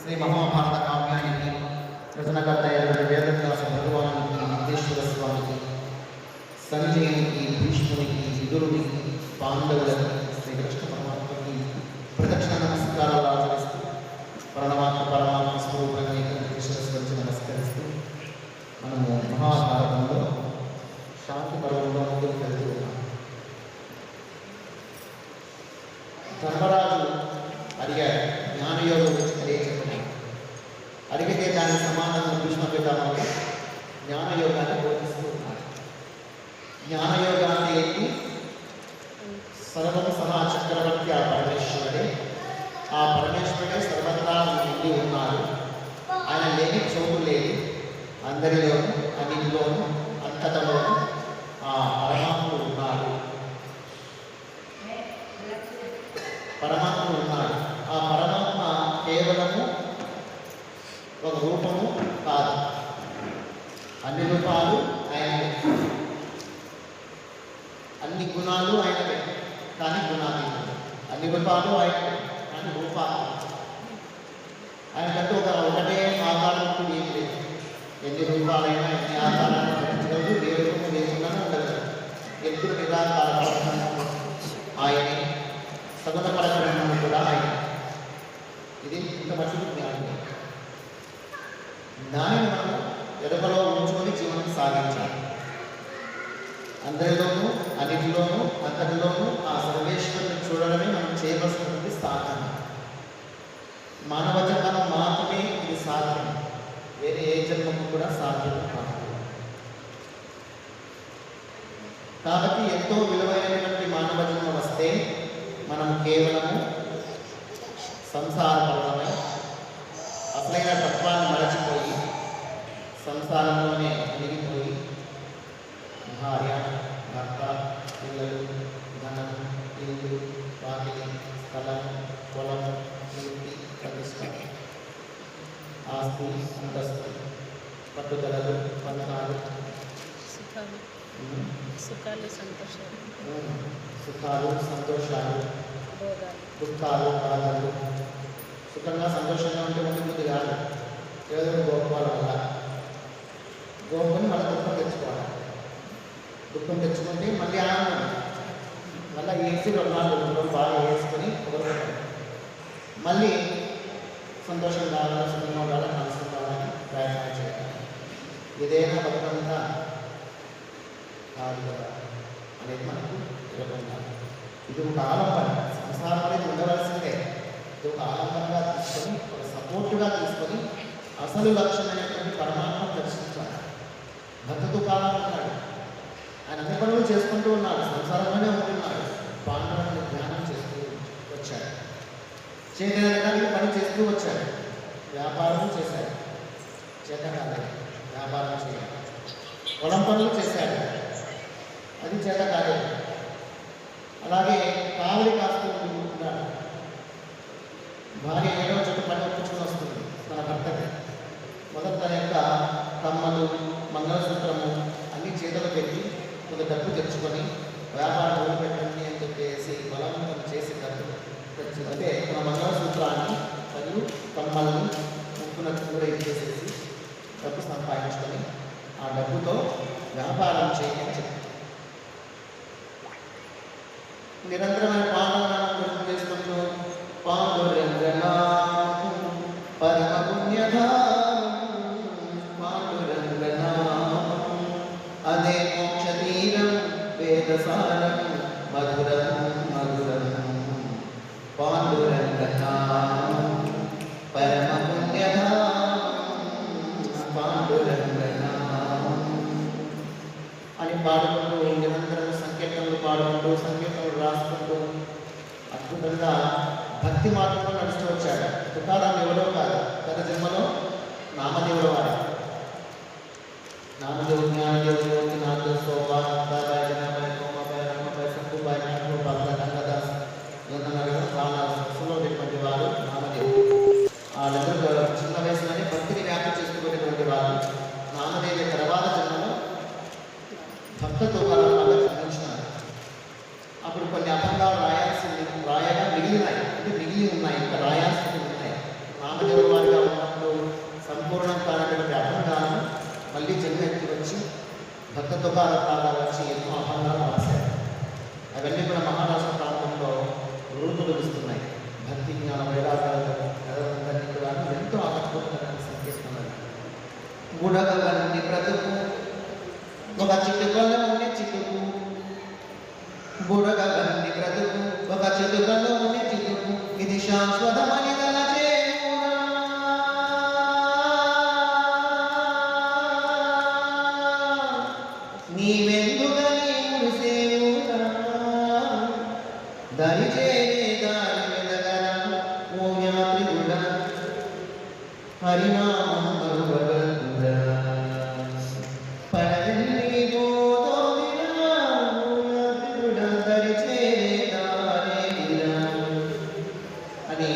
శ్రీ మహాభారత కావ్యానికి రచనకర్త అయినటువంటి వేదవ్యాస భగవానునికి విద్యేశ్వర స్వామికి సంజయునికి భీష్మునికి విదురునికి పాండవులకు శ్రీకృష్ణ పరమాత్మకి ప్రదక్షిణ నమస్కారాలు ఆచరిస్తూ పరమాత్మ స్వరూపంగా ఈశ్వరస్వరించి నమస్కరిస్తూ మనము మహాభారతంలో శాంతి పర్వంలో ముందుకు వెళ్తూ ఉన్నాం. ధర్మరాజు అడిగాడు, జ్ఞానయోగం గురించి తెలియజేస్తున్నాడు. అడిగితే దాని సమాధానం భీష్మ పితామహుడు జ్ఞానయోగాన్ని బోధిస్తూ ఉన్నాడు. జ్ఞానయోగాన్ని ఏంటి? సర్వం సహా చక్రవర్తి ఆ పరమేశ్వరుడే సర్వత్రా నిండి ఉన్నాడు. ఆయన లేని చోటు లేదు. అందరిలోనూ అన్నింటిలోనూ అంతటలోనూ ఆ పరమాత్ముడు ఉన్నాడు. ఆ పరమాత్మ కేవలము ఒక రూపము కాదు, అన్ని రూపాలు ఆయనవే, అన్ని గుణాలు ఆయనవే కానీ గుణాతీతం, అన్ని రూపాలు ఆయనవే కానీ రూపాలు ఆయనకంటూ ఒకటే ఆకారం ఏం లేదు. ఎన్ని రూపాలైనా ఎన్ని ఆకారాలను ధరించగలదు, ఏ రూపం లేకుండా ఉండగలదు. ఎప్పుడు నిరాకార ఆయనే, సగుణ పరబ్రహ్మము కూడా ఆయన. ఇది ఇంత మటుకు జ్ఞానం. దానిని మనం ఎడమలో ఉంచుకొని జీవనం సాగించాలి. అందరిలోనూ అన్నిటిలోనూ అంతటిలోనూ ఆ సర్వేశ్వరుని చూడడమే మనం చేయవలసినటువంటి సాధన. మానవ జన్మం మాత్రమే ఇది సాధన, వేరే ఏ జన్మకు కూడా సాధ్యం కాదు. కాబట్టి ఎంతో విలువైనటువంటి మానవ జన్మ వస్తే మనం కేవలము సంసారపరమై అసలైన తత్వాన్ని మరచిపోయి సంసారంలోనే మునిగిపోయి భార్య, భర్త, పిల్లలు, ధనం, ఇల్లు, వాకిలి, స్థలం, పొలం, కీర్తి, ప్రతిష్ట, ఆస్తి, అంతస్తు, పట్టుదలలు, బంధాలు, సుఖాలు, సంతోషాలు, దుఃఖాలు, బాధలు. సుఖంగా సంతోషంగా ఉంటే ముందు కాదు, కేవలం గోపాల వల్ల గోపుని మళ్ళీ దుఃఖం తెచ్చుకోవాలి. దుఃఖం తెచ్చుకుంటే మళ్ళీ ఆనందం, మళ్ళీ వేసి 2 రోజులు బాగా వేసుకొని మళ్ళీ సంతోషం కావాలని, సుఖంగా ఉండాలని, మనసు కావాలని ప్రయత్నం చేయాలి. ఏదైనా బతుకంతా కాదు కదా అనేది మనకు తెలియకుండా, ఇది ఒక ఆలంబన. సంసారం అనేది ఉండవలసిందే. ఇది ఒక ఆలంబనగా తీసుకొని, ఒక సపోర్టుగా తీసుకొని అసలు లక్ష్యమైనటువంటి పరమాత్మ దర్శించాలి. భక్తతో కాలం ఉన్నాడు, ఆయన అన్ని పనులు చేసుకుంటూ ఉన్నాడు, సంసారంలోనే ఉంటున్నాడు. పాండవులను ధ్యానం చేస్తూ వచ్చాడు, చేతనానికి పని చేస్తూ వచ్చాడు, వ్యాపారం చేశాడు, చేత కాలేదు వ్యాపారం చేయాలి, పొలం పనులు చేశాడు, అది చేత కాలేదు. అలాగే కావలి కాస్తూ ఉంటున్నాడు. భార్య ఏడవ చోట పని ఒప్పుకొని వస్తుంది తన భర్తకి. మొదట తన యొక్క కమ్మలు, మంగళసూత్రము అన్ని చేతులు పెట్టి కొంత డబ్బు తెచ్చుకొని వ్యాపారం మొదలు పెట్టండి అని చెప్పేసి బలవంతం చేసి డబ్బు తెచ్చు, అంటే తన మంగళసూత్రాన్ని మరియు కమ్మల్ని ముక్కున కూడా ఇచ్చేసేసి డబ్బు సంపాదించుకొని ఆ డబ్బుతో వ్యాపారం చేయని చెప్పి నిరంతరమైన పాండవనామం చేసుకుంటూ పాండురంగనామం పరమ పుణ్యధామం, పాండురంగనామం అదే మోక్ష తీరం, వేదసారం మధురం మధురం, పాండురంగనామం పరమ పుణ్యధామం, పాండురంగనామం అని పాడుకుంటూ నిరంతరం సంకీర్తనలు పాడుకుంటూ సంకీర్తనలు రాసుకుంటూ అద్భుతంగా భక్తి మార్గంలో నడుస్తూ వచ్చాడు. తుకారాం ఎవరో కాదు, గత జన్మలో నామదేవుడు వాడు. నామదేవుడు, జ్ఞానదేవుడు, యోగినాథ్, సోపాన్, ముక్తాబాయ్, జనాబాయ్, కోమాబాయ్, రమ్మబాయ్, సంకుబాయ్, నాయకుడు, భక్త గంగదాస్, సరస్సులో ఉన్నటువంటి వారు నామదేవుడు. వాళ్ళందరూ చిన్న వయసులోనే భక్తిని వ్యాప్తి చేసుకునేటువంటి వారు. నామదేవి తర్వాత జన్మలో భక్త తుకారాంగా జన్మించినారు. అప్పుడు కొన్ని అభంగాలు రాయగా మిగిలినాయి, అంటే మిగిలి ఉన్నాయి, ఇంకా రాయాల్సి ఉన్నాయి. నామదేవుడు వారిగా హరినామం మరువవద్దురా పరవెల్లి గోదోదిరా దరిచేదారేదిరా అని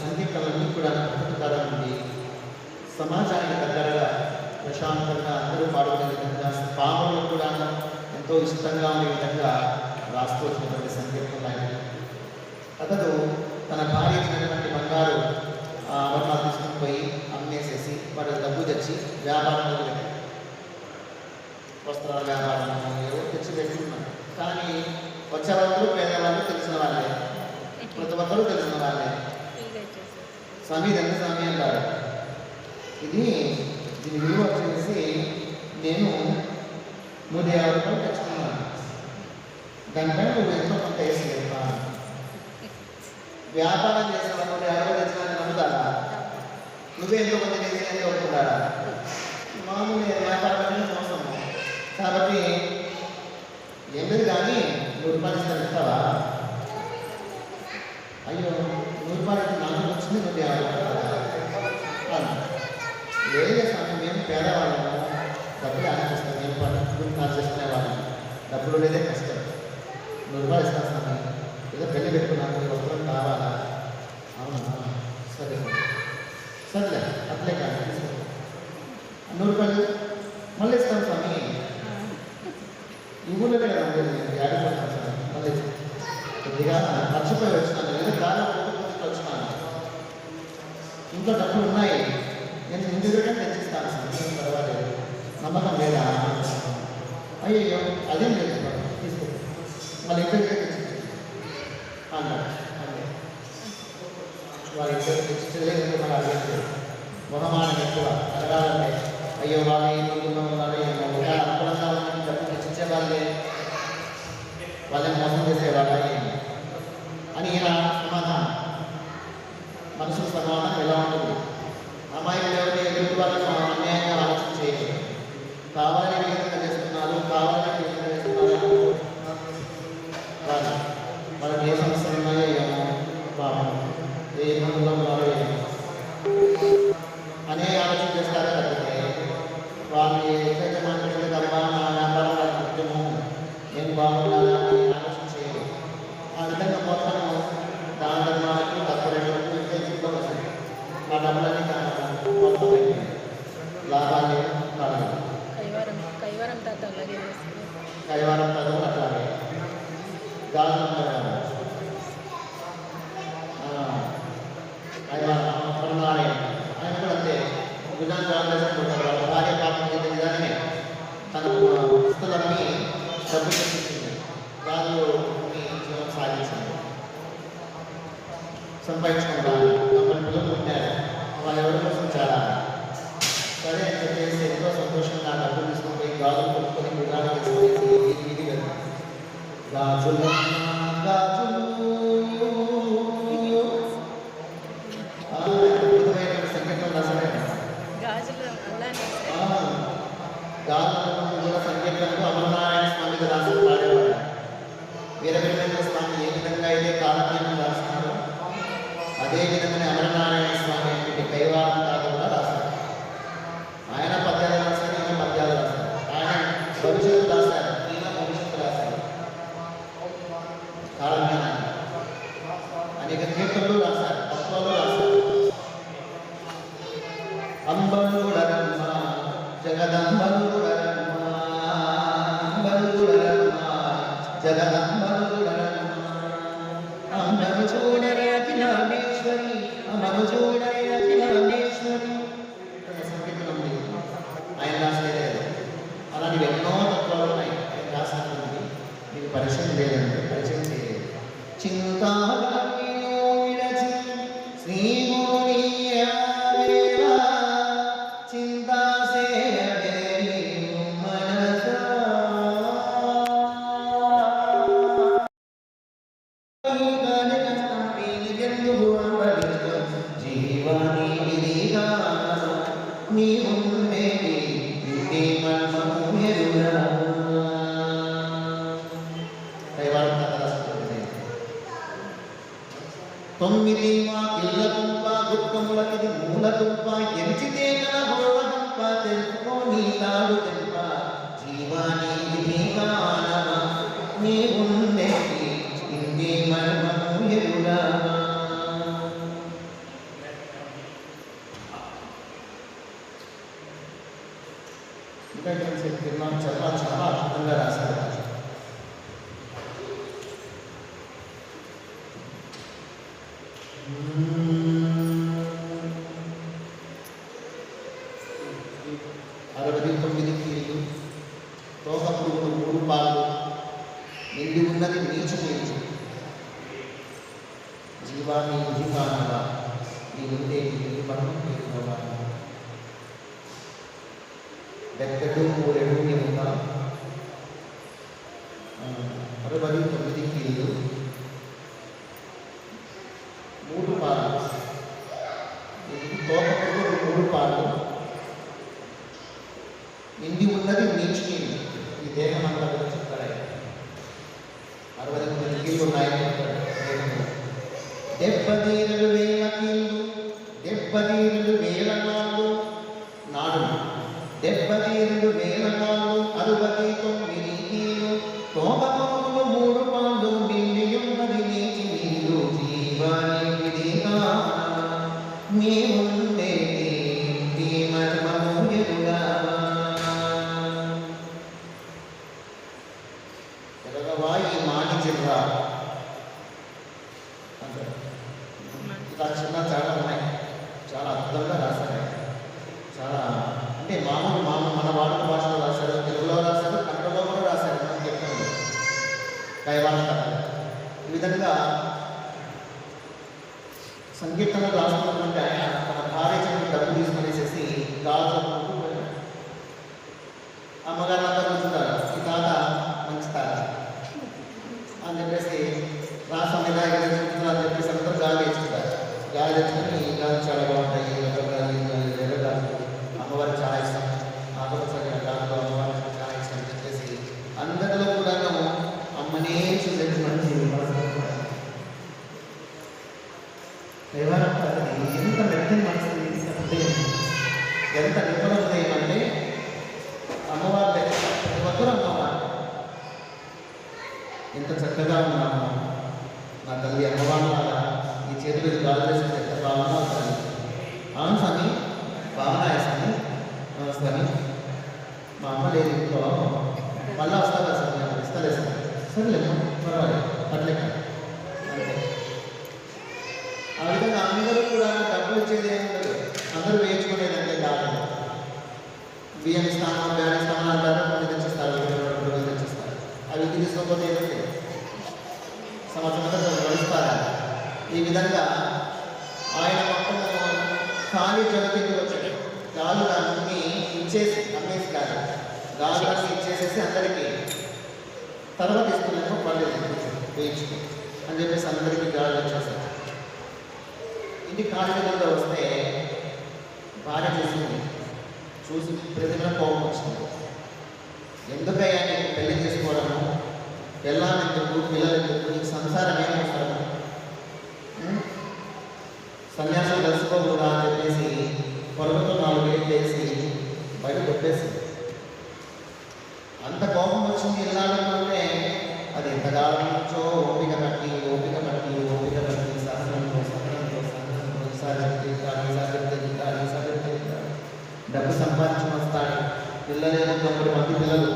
సంగీతాలన్నీ కూడా అద్భుతకాలం నుండి సమాజానికి దగ్గరగా ప్రశాంతంగా అందరూ పాడుకునే విధంగా పాములు కూడా ఎంతో ఇష్టంగా ఉండే విధంగా రాస్తూ వచ్చినటువంటి సంకీర్తనలు ఆయన. అతడు తన భార్య ఇచ్చినటువంటి బంగారు ఆభరణాలు తీసుకుని పోయి అమ్మేసేసి వాడు డబ్బు తెచ్చి వ్యాపారం వస్త్రాల వ్యాపారం ఏవో తెచ్చి పెట్టుకున్నాడు. కానీ వచ్చేవాళ్ళు పేదవాళ్ళు తెలిసిన వాళ్ళే, ప్రతి ఒక్కరూ తెలిసిన వాళ్ళే. స్వామి ఇది ఎంత స్వామి అంటారు. దీని విలువ వచ్చేసి నేను 150 రూపాయలు తెచ్చుకున్నాను, దానిపైన నువ్వు ఎంతో కొంత వేసి వ్యాపారం చేసిన 150 తెచ్చిన నమ్ముతారా? నువ్వే ఎంతో కొంత చేసి అని ఒప్పుకుంటారా? మామూలు వ్యాపారం అనేది మోసము. కాబట్టి ఏం లేదు కానీ 100 రూపాయలు ఇస్తాను ఇస్తావా? అయ్యో 100 రూపాయలు నాకు వచ్చింది 150 రూపాయలు. లేదే స్వామి మేము పేదవాళ్ళము, డబ్బులు ఆలోచిస్తాం, మేము పట్టుకుని ఆలోచిస్తున్న వాళ్ళం, డబ్బులు లేదే కష్టం, 100 రూపాయలు ఇస్తాను స్వామి, ఏదో పెళ్లి పెట్టుకున్నాము వస్త్రం కావాలా? అవునా సరే సర్లే అట్లే కానీ 100 రూపాయలు మళ్ళీ ఇస్తాను స్వామి. ఈ ఊళ్ళో కదా ఉండేది, ఆడిపోతాను సార్ మళ్ళీ కొద్దిగా మర్చిపోయి వచ్చినాను, లేదా దారిలో పోటీ వచ్చినాను, ఇంట్లో డబ్బులు ఉన్నాయి, నేను ఇంటి దగ్గర తెచ్చిస్తాను సార్, పర్వాలేదు, నమ్మకం లేదా? అయ్యో అదేం లేదు తీసుకో, వాళ్ళ ఇంటి దగ్గర తెచ్చి అన్నాడు. వాళ్ళ ఇంటి దగ్గర తెచ్చిలేదు మనం అడగలేదు, మొహమానం ఎక్కువ అడగాలంటే అయ్యో వాళ్ళు ఏం ముందుగా ఉన్నారు, ఏమో అనుకూలంగా ఉన్నది డబ్బు తెచ్చిచ్చే వాళ్ళే, వాళ్ళని మోసం చేసేవాళ్ళ అని ఈయన సమాధానం. మనుషుల సమాధానం ఎలా ఉంటుంది? అమ్మాయిలు ఎవరిని ఎదుటి వాళ్ళను అన్యాయంగా ఆలోచన చేయలేదు, కావాలని విధంగా చేస్తున్నారు, కావాలని విధంగా చేస్తున్నారు వాళ్ళు, వాళ్ళకి ఏ సమస్యలు ఉన్నాయో ఏమో, పాపం ఏ ఇబ్బందుల్లో ఉన్నారో ఏమో అనే ఆలోచన చేస్తారో తప్పితే వాళ్ళు ఎక్కడైతే మాట్లాడితే తప్ప నా వ్యాపారం వాళ్ళ ముఖ్యము, నేను బాగుండాలి అని ఆలోచన చేయలేదు. ఆ విధంగా మొత్తం దాని ధర్మాలకు తక్కువ రేట్లకు ఇంట్లో వస్తుంది. ఆ డబ్బులన్నీ మొత్తం లాభాలు కాదు. కైవారం తాత అట్లాగే గాజు పరమాలయం ఆయన కూడా అంతే. గుజరాత్ భార్య పాపం చేసే విధానమే తన పుస్తకాన్ని డబ్బు తెప్పించింది, వాళ్ళు జీవనం సాగించింది, సంపాదించుకుంటారు. మమ్మల్ని పిల్లలు ఉంటారు, వాళ్ళు ఎవరి కోసం చాలా సరే అని చెప్పేసి ఎంతో సంతోషంగా డబ్బులు తీసుకొని పోయి గాజులు కొనుక్కొని గుజరాత్ తీసుకొనేసి వీధి వెళ్తారు. గాజులు గాజులు అద్భుతమైనటువంటి సంగీతం రాశారు. గాజులు కూడా సంగీతంలో అమరనారాయణ స్వామికి రాసిన పాడేవాడు. వీరభద్రేంద్ర స్వామి ఏ విధంగా అయితే కాలజ్ఞానం రాస్తున్నారో అదే విధంగానే అమరనారాయణ స్వామి అనేటువంటి కైవారం తాత కూడా రాశారు. ఆయన పద్యాలు రాశారు, ఈయన పద్యాలు రాశారు. ఆయన భవిష్యత్తు రాశారు, ఈయన భవిష్యత్తు రాశారు. కాలజ్ఞానాన్ని అనేక కీర్తనలు రాశారు, తత్వాలు రాశారు. అంబలుడరమ్మ జగదంబలుడరమ్మ, అంబలుడరమ్మ జగదంబలుడరమ్మ, అమ్మను చూడరే అఖిలాండేశ్వరి, అమ్మను చూడరే అఖిలాండేశ్వరి. సంగీతం ఉంది, ఆయన రాసలేదు. అలాంటివి ఎన్నో తత్వాలు ఉన్నాయి ఆయన రాసినటువంటి. మీకు పరిచయం లేదండి, పరిచయం చేయలేదు. చింతా తొమ్మిది మా ఇళ్ళ దుఃఖములకిది మూలదుంప ఎంచితే గల మూలదుంప తెలుసుకో నీ తాడు తెంప జీవాని విధిగానవ నీ ఉండేది ఇంకే మర్మము ఎరుగావా. ఇంకా చాలా చాలా అద్భుతంగా రాశారు. తోక పురుగులు 3 పాలు నిండి ఉన్నది నీచు నీచు జీవాన్ని విధిగానవ నీ ఉండే మనం బెత్తడు 3 ఎముక 69 కీళ్ళు 3 పాలు తోక పురుగులు 3 పాలు నిండి ఉన్నది నీచు నీళ్ళు. ఈ దేహం అంతా కూడా చెప్తారు. 69 కీళ్ళు ఉన్నాయని చెప్తారు. 72,000 కీళ్ళు 72,000 నాళ్ళు నాడు 72,000 నాళ్ళు 69 కీళ్ళు తోకములు 3 పాలు నిండి ఉన్నది నీచి నీళ్ళు జీవాని విధిగా నీ ఉండేది నీ మర్మము ఎరుగావా. ఈ మాటి చిన్న అంటారు. ఇలా చిన్న చాలా ఉన్నాయి. చాలా అద్భుతంగా రాశారు. చాలా అంటే మామూలు మన వాడుక భాషలో రాశారు, తెలుగులో రాశారు, కన్నడలో కూడా రాశారు. మనం చెప్తాను కైవాన కథ. ఈ విధంగా సంకీర్తనలు రాస్తున్నటువంటి ఆయన తన భార్య చెప్పి డబ్బు తీసుకునేసేసి గాజు అమ్మగారు అంతా కూర్చుంటారు. ఈ తాత మంచి తాత అని చెప్పేసి రాష్ట్రం వినాయకుడు అని చెప్పేసి అందరూ గాలి తెచ్చుకుంటారు. గాలి తెచ్చుకొని గాలి చాలా బాగుంటాయి, వేరే గాలి అమ్మవారికి చాలా ఇష్టం, నాకు సరైన గాలిలో అమ్మవారికి చాలా ఇష్టం అని చెప్పేసి అందరిలో కూడా అమ్మనే చూసేది మంచి ఎంత మెత్తని మనసు ఎంత నిపుణ హృదయం అంటే అమ్మవారి ప్రతి ఒక్కరూ అమ్మవారు ఎంత చక్కగా ఉన్నాము. నా తల్లి అమ్మవారు ఈ చేతులు గాలి చేసి ఎంత బాగున్నా తల్లి అవును స్వామి బాగున్నాయి స్వామి స్వామి మా అమ్మ లేదు ఇంట్లో మళ్ళీ వస్తారా స్వామి అప్పుడు ఇస్తలే సార్ సరేలేము పర్వాలేదు అట్లే అంతే. ఆ విధంగా అందరూ కూడా డబ్బులు ఇచ్చేది ఏముండదు, అందరూ వేయించుకునేదంటే కాదు. బియ్యం ఇస్తామా బ్యాడ్ ఇస్తామా అంటారు, కొన్ని తెచ్చిస్తారు, 2 రోజులు తెచ్చిస్తారు. అవి తీసుకోకపోతే ఏదంటే సంవత్సరం గడుస్తారా. ఈ విధంగా ఆయన మొత్తం ఖాళీ జగతికి వచ్చాడు. గాలులన్నీ ఇచ్చేసి అమ్మేసి కాదు, గాలులన్నీ ఇచ్చేసేసి అందరికీ తర్వాత ఇస్తున్నాము పర్లేదు వేయించుకో అని చెప్పేసి అందరికీ గాలి వచ్చేసారు. ఇంటికి ఖాళీగా వస్తే భార్య చూసి ప్రతిమ కోపం వచ్చింది. ఎందుకయ్యా నీకు పెళ్లి చేసుకోవడము, పెళ్ళామెందుకు, పిల్లలెందుకు, నీకు సంసారం ఏమవుతారు, సన్యాసం కలుసుకోకూడదా అని చెప్పేసి పొరుగుతో 4 వేలు వేసి బయట కొట్టేసింది. అంత కోపం వచ్చింది వెళ్ళాలంటే అది ఎంతకాలం నుంచో ఓపిక పట్టి సహనంతో డబ్బు సంపాదించి వస్తాడు. పిల్లలేమో 9 మంది పిల్లలు,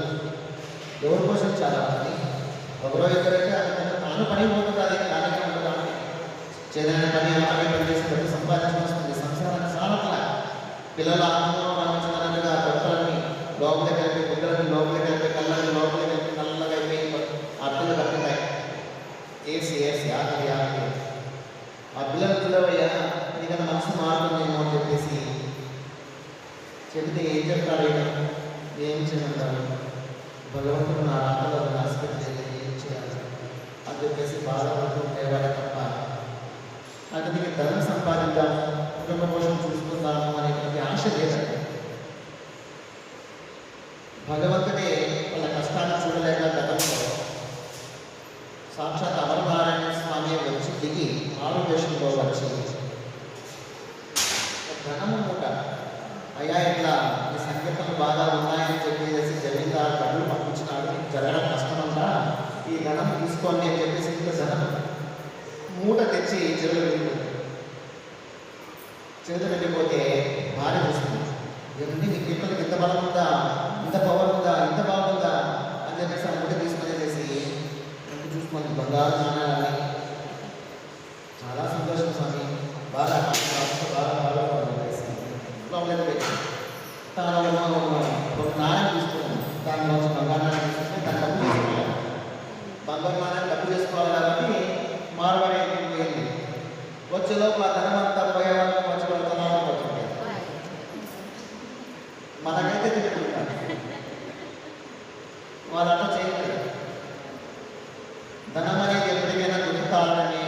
ఎవరి కోసం చాలా మంది, ఒకరో ఇద్దరైతే తాను పని పోతుంది. అది కానీ చేదైన పని చేసి డబ్బు సంపాదించి వస్తుంది. సంసారాన్ని చాలా పిల్లలు ఆనందంలో రామించినట్టుగా కొత్తలని లోపలికి కలిపి, కుక్కలని లోపలికి కలిపి, కళ్ళని లోపలికి కలిపి నల్లగా అయిపోయి అర్థలు కట్టుతాయి. ఏసి ఆకలి ఆ పిల్లలు పిల్లవయ్యా నీకన్నా మనసు మారుతుందేమో అని చెప్పేసి చెబితే ఏం చెప్తారు, ఏం చేయమంటారు, భగవంతుడు నా రాకలో రాసిపెట్టలేదు, ఏం చేయాలి అని చెప్పేసి బాధపడుతూ ఉండేవాడు తప్ప అతనికి ధనం సంపాదిద్దాము, కుటుంబ పోషణ చూసుకుందాము అనేటువంటి ఆశ లేదండి. భగవంతుడే వాళ్ళ కష్టాన్ని చూడలేక గతంలో సాక్షాత్ అమరనారాయణ స్వామి వచ్చి దిగి మారు వేషంలో వచ్చి ధనము మూట. అయ్యా ఇట్లా ఈ సంకీర్తనలు బాగా ఉన్నాయని చెప్పేసి జమీందారు డబ్బులు పంపించినాడు, నీకు జరగడం కష్టమంతా, ఈ ధనం తీసుకోండి అని చెప్పేసి ఇంత ధనం మూట తెచ్చి చెరువులు వెళ్ళిపోతుంది. చేతులు వెళ్ళిపోతే భార్య చూస్తుంది, ఇవన్నీ నీ కీర్తనకి ఇంత బలం ఉందా, ఇంత పవర్ ఉందా, ఇంత బాగుందా అని చెప్పేసి ఆ మూట తీసుకునేసేసి చూసుకుని బంగారు నాణాలని చాలా సంతోషం స్వామి, బాగా బాగా బాగా లోపలికి పెట్టి తాను ఒక నాణ్యం తీసుకున్నాను, దానిలో బంగారు నాణ్యం తీసుకుంటే దాన్ని డబ్బు చేసుకోవాలి, బంగారు నాణ్యం డబ్బు చేసుకోవాలి కాబట్టి మార్వాడి పోయింది. వచ్చే లోపల ధనమంతా పోయేవాళ్ళకి వచ్చి పడుతున్నాను వచ్చింది. మనకైతే తిరుగుతుంటారు, వాళ్ళంతా చేయలేదు. ధనం అనేది ఎప్పటికైనా దుఃఖాలని,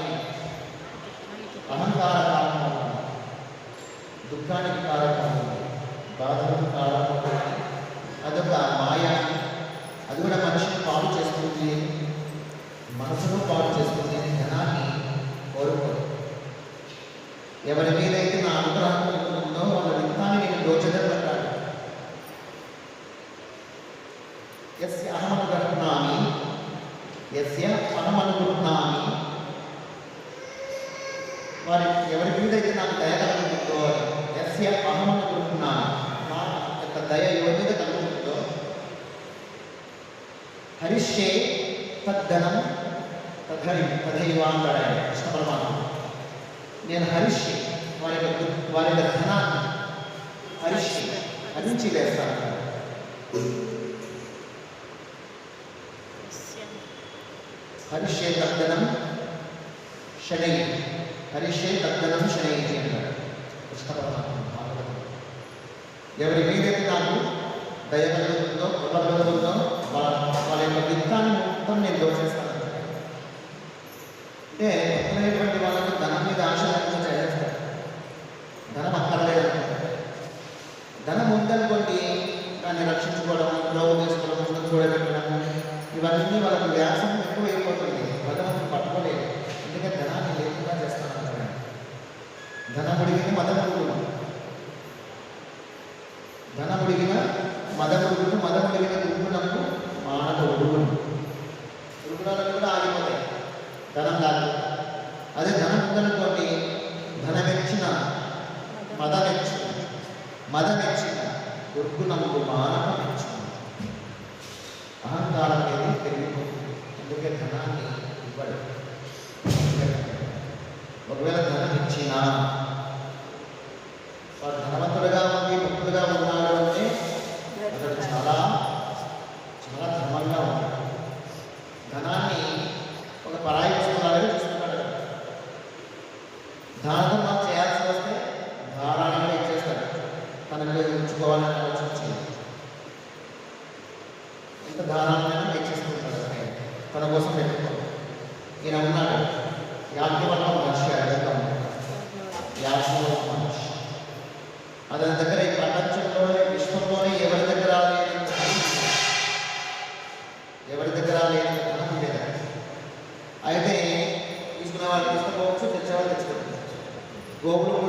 అహంకార కారణం, దుఃఖానికి కారణం, బాధలకు కారణం. అదొక మాయ, అది కూడా మనిషిని పాడు చేస్తుంది, మనసును పాడు చేస్తుంది. ధనాన్ని కోరుకోరు. ఎవరి మీదైతే నా అనుగ్రహం ఉందో వాళ్ళ విత్తాన్ని నేను దోచదంటాడు. యస్య అహమనుగ్రహణామి, యస్య అహమనుగ్రహణామి, వారి ఎవరి మీదైతే నాకు దయ కలుగుతుందో, యస్య అహమనుగ్రహణామి, నా యొక్క దయ ఎవరి మీద కలుగుతుందో, హరిష్యే తద్ధనం తథైవాంగడాయ. కృష్ణ పరమాత్మ, నేను హరిష్యే వారి యొక్క ధనాన్ని హరిష్యే హరించి వేస్తాను. హరిష్యే తద్దనం శనై, హరిష్యే తద్దనం శనై అంటారు కృష్ణ పరమాత్మ భాగవతం. ఎవరి మీదైతే నాకు దయ కలుగుతుందో, కృప కలుగుతుందో వాళ్ళ యొక్క విత్తాన్ని మొత్తం నేను దోచేస్తాను. అంటే భక్తులైనటువంటి వాళ్ళకు ధనం మీద ఆశ లేకుండా చేస్తారు. ధనం అక్కర్లేదనుకుంటారు. ధనం ఉందనుకోండి, దాన్ని రక్షించుకోవడం, ద్రోహం చేసుకోవడం, ముందుకు చూడబెట్టడం, ఇవన్నీ వాళ్ళకి వ్యాసం ఎక్కువ అయిపోతుంది. భగవంతుడు పట్టుకోలేదు, ఎందుకంటే ధనాన్ని లేకుండా చేస్తాను. ధనముడిగిన మదముడుగును, ధనముడిగిన మదముడుగును, మదముడిగిన దుర్గుణము మానవ ఉడుగును. దుర్గుణాలను కూడా ఆగిపోతాయి ధనం కాదు. అదే ధనం ఉందనుకోండి, ధనమెచ్చిన మదమెచ్చిన దుర్గుణములు మానవమెచ్చిన అహంకారం అనేది పెరిగిపోతుంది. అందుకే ధనాన్ని ఇవ్వడు. ఒకవేళ ధనం ఇచ్చినా వాడు ధనవంతుడుగా ఉండి భక్తుడుగా ఉన్నాడు అంటే అతడు చాలా చాలా ధర్మంగా ఉన్నాడు. ధనాన్ని ఒక పరాయి వస్తున్నాడని చూస్తున్నాడు. దానం చేయాల్సి వస్తే ధారాళంగా ఇచ్చేస్తాడు, తనకు ఉంచుకోవాలని ఆలోచించి ఎంత ధారాళమైన ఇచ్చేసుకుంటాడు. తన కోసం పెట్టుకోవాలి. ఈయన ఉన్నాడు యాజ్ఞవల్క మహర్షి, అడగ యాజ్ఞవల్క మహర్షి. అతని దగ్గర ఈ ప్రపంచంలోనే విశ్వంలోనే ఎవరి దగ్గర లేని ధనం ఉండేది. అయితే తీసుకునే వాళ్ళు తీసుకోవచ్చు, తెచ్చేవాళ్ళు తెచ్చుకోవచ్చు. గోవులు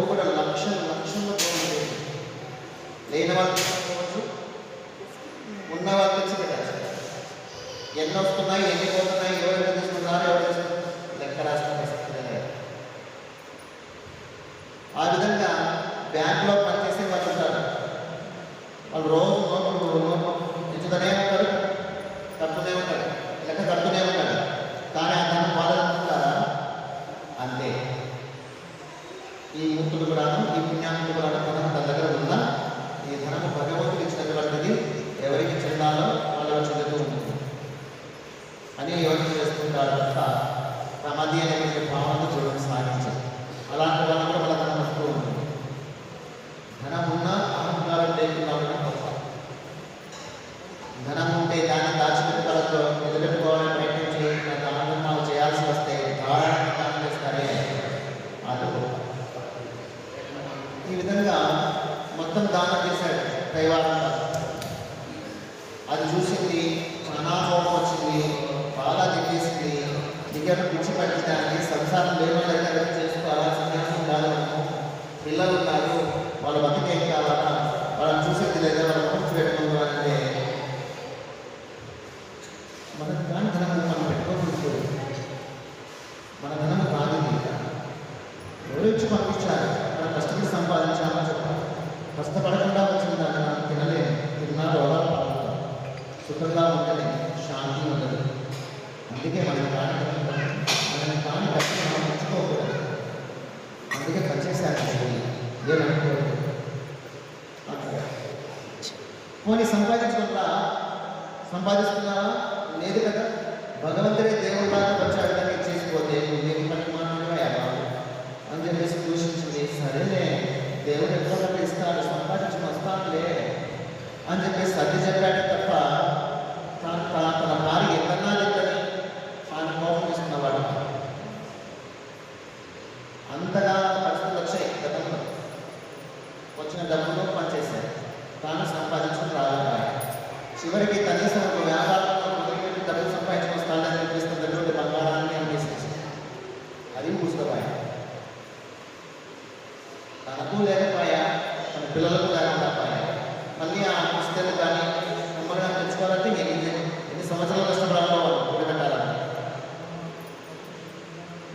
కూడా లక్షల గోవులు లేని వాళ్ళు తీసుకోవచ్చు, ఉన్న వాళ్ళు తెచ్చి పెట్టచ్చు. ఎన్ని వస్తున్నాయి, ఎన్ని పోతున్నాయి, ఎవరు తీసుకున్నారు, ఎవరు లెక్క రాష్ట్రం ఇస్తుంది. ఆ విధంగా బ్యాంకులో పనిచేసే వాళ్ళు ఉంటారు. వాళ్ళు రోజు నోట్లు ఇచ్చుతూనే ఉంటారు, కడుతూనే ఉంటారు, లెక్క కడుతూనే ఉంటారు. కానీ ఆ ధనం వాళ్ళనుకుంటారా? అంతే. ఈ ముక్తులు కూడాను, ఈ పుణ్యాములు కూడా ధనం తన దగ్గర ఉన్న ఈ ధనము భగవంతుడు ఇచ్చినటువంటిది, ఎవరికి చెందాలో వాళ్ళు చెందుతూ ఉంటుంది అని యోచన చేసుకుంటారు. తప్ప ప్రమాది అనేటువంటి భావనతో చూడడం సాగించారు. అలాంటి వాళ్ళు కూడా వాళ్ళ ధనం వస్తూ ఉంటుంది. ధనం ఉన్నా అహంకారం లేకుండా ఉండడం తప్ప. ధనం ఉంటే దాన్ని దాచిపెట్టుకోవడంతో నిలబెట్టుకోవాలని ప్రయత్నించి దానం చేయాల్సి వస్తే ధారాళంగా దానం చేస్తారే, అది ఈ విధంగా మొత్తం దానం చేశాడు దైవాలంగా. అది చూసింది, చాలా కోపం వచ్చింది, బాగా తిట్టేసింది. టికెట్ పిచ్చి పట్టించడానికి సంసారం లేకుండా చేసుకోవాల్సింది ఇచ్చి పంపించారు. మనం కష్టపడి సంపాదించామని చెప్పాలి. కష్టపడకుండా వచ్చిన దాన్ని మనం తినలేము. తిన్నా రోగాలు పడాలి, సుఖంగా ఉండదు, శాంతి ఉండదు. అందుకే మనం కాని కష్టం మనం తెచ్చుకోకూడదు. అందుకే పనిచేశారు ఏమనుకోవద్దు. పోనీ సంపాదిస్తున్నావా? లేదు కదా. భగవంతుడే దేవుడిలాగా వచ్చాడు కానీ ఇచ్చేసిపోతే నువ్వు పని మాట్లాడేవా అని చెప్పేసి దూషించింది. సరేలే, దేవుడు ఎక్కడో ఇస్తాడు, సంపాదించి వస్తానులే అని చెప్పేసి సర్ది చెప్పాడే తప్ప తన భార్య ఎంతన్నా తిందని ఆయన కోపం తీసుకున్నవాడు. అంతగా పరిస్థితులు వచ్చాయి గతంలో. వచ్చిన డబ్బులో పనిచేశారు, తాను సంపాదించడం రావాలి. చివరికి కనీసం ఒక వ్యాపారంలో మొదలుపెట్టి డబ్బులు సంపాదించుకుని వస్తాడని చెప్పిస్తున్నటువంటి బంగారాన్ని అనిపిస్తుంది. అది మూసుకోపాయా, తనకు లేకపోయా, తన పిల్లలకు లేకుండా పోయా. మళ్ళీ ఆ పుస్తకాలు కానీ నెమ్మదిగా తెచ్చుకోవాలంటే ఎన్ని సంవత్సరాలు కష్టపడాలో కూడబెట్టాలని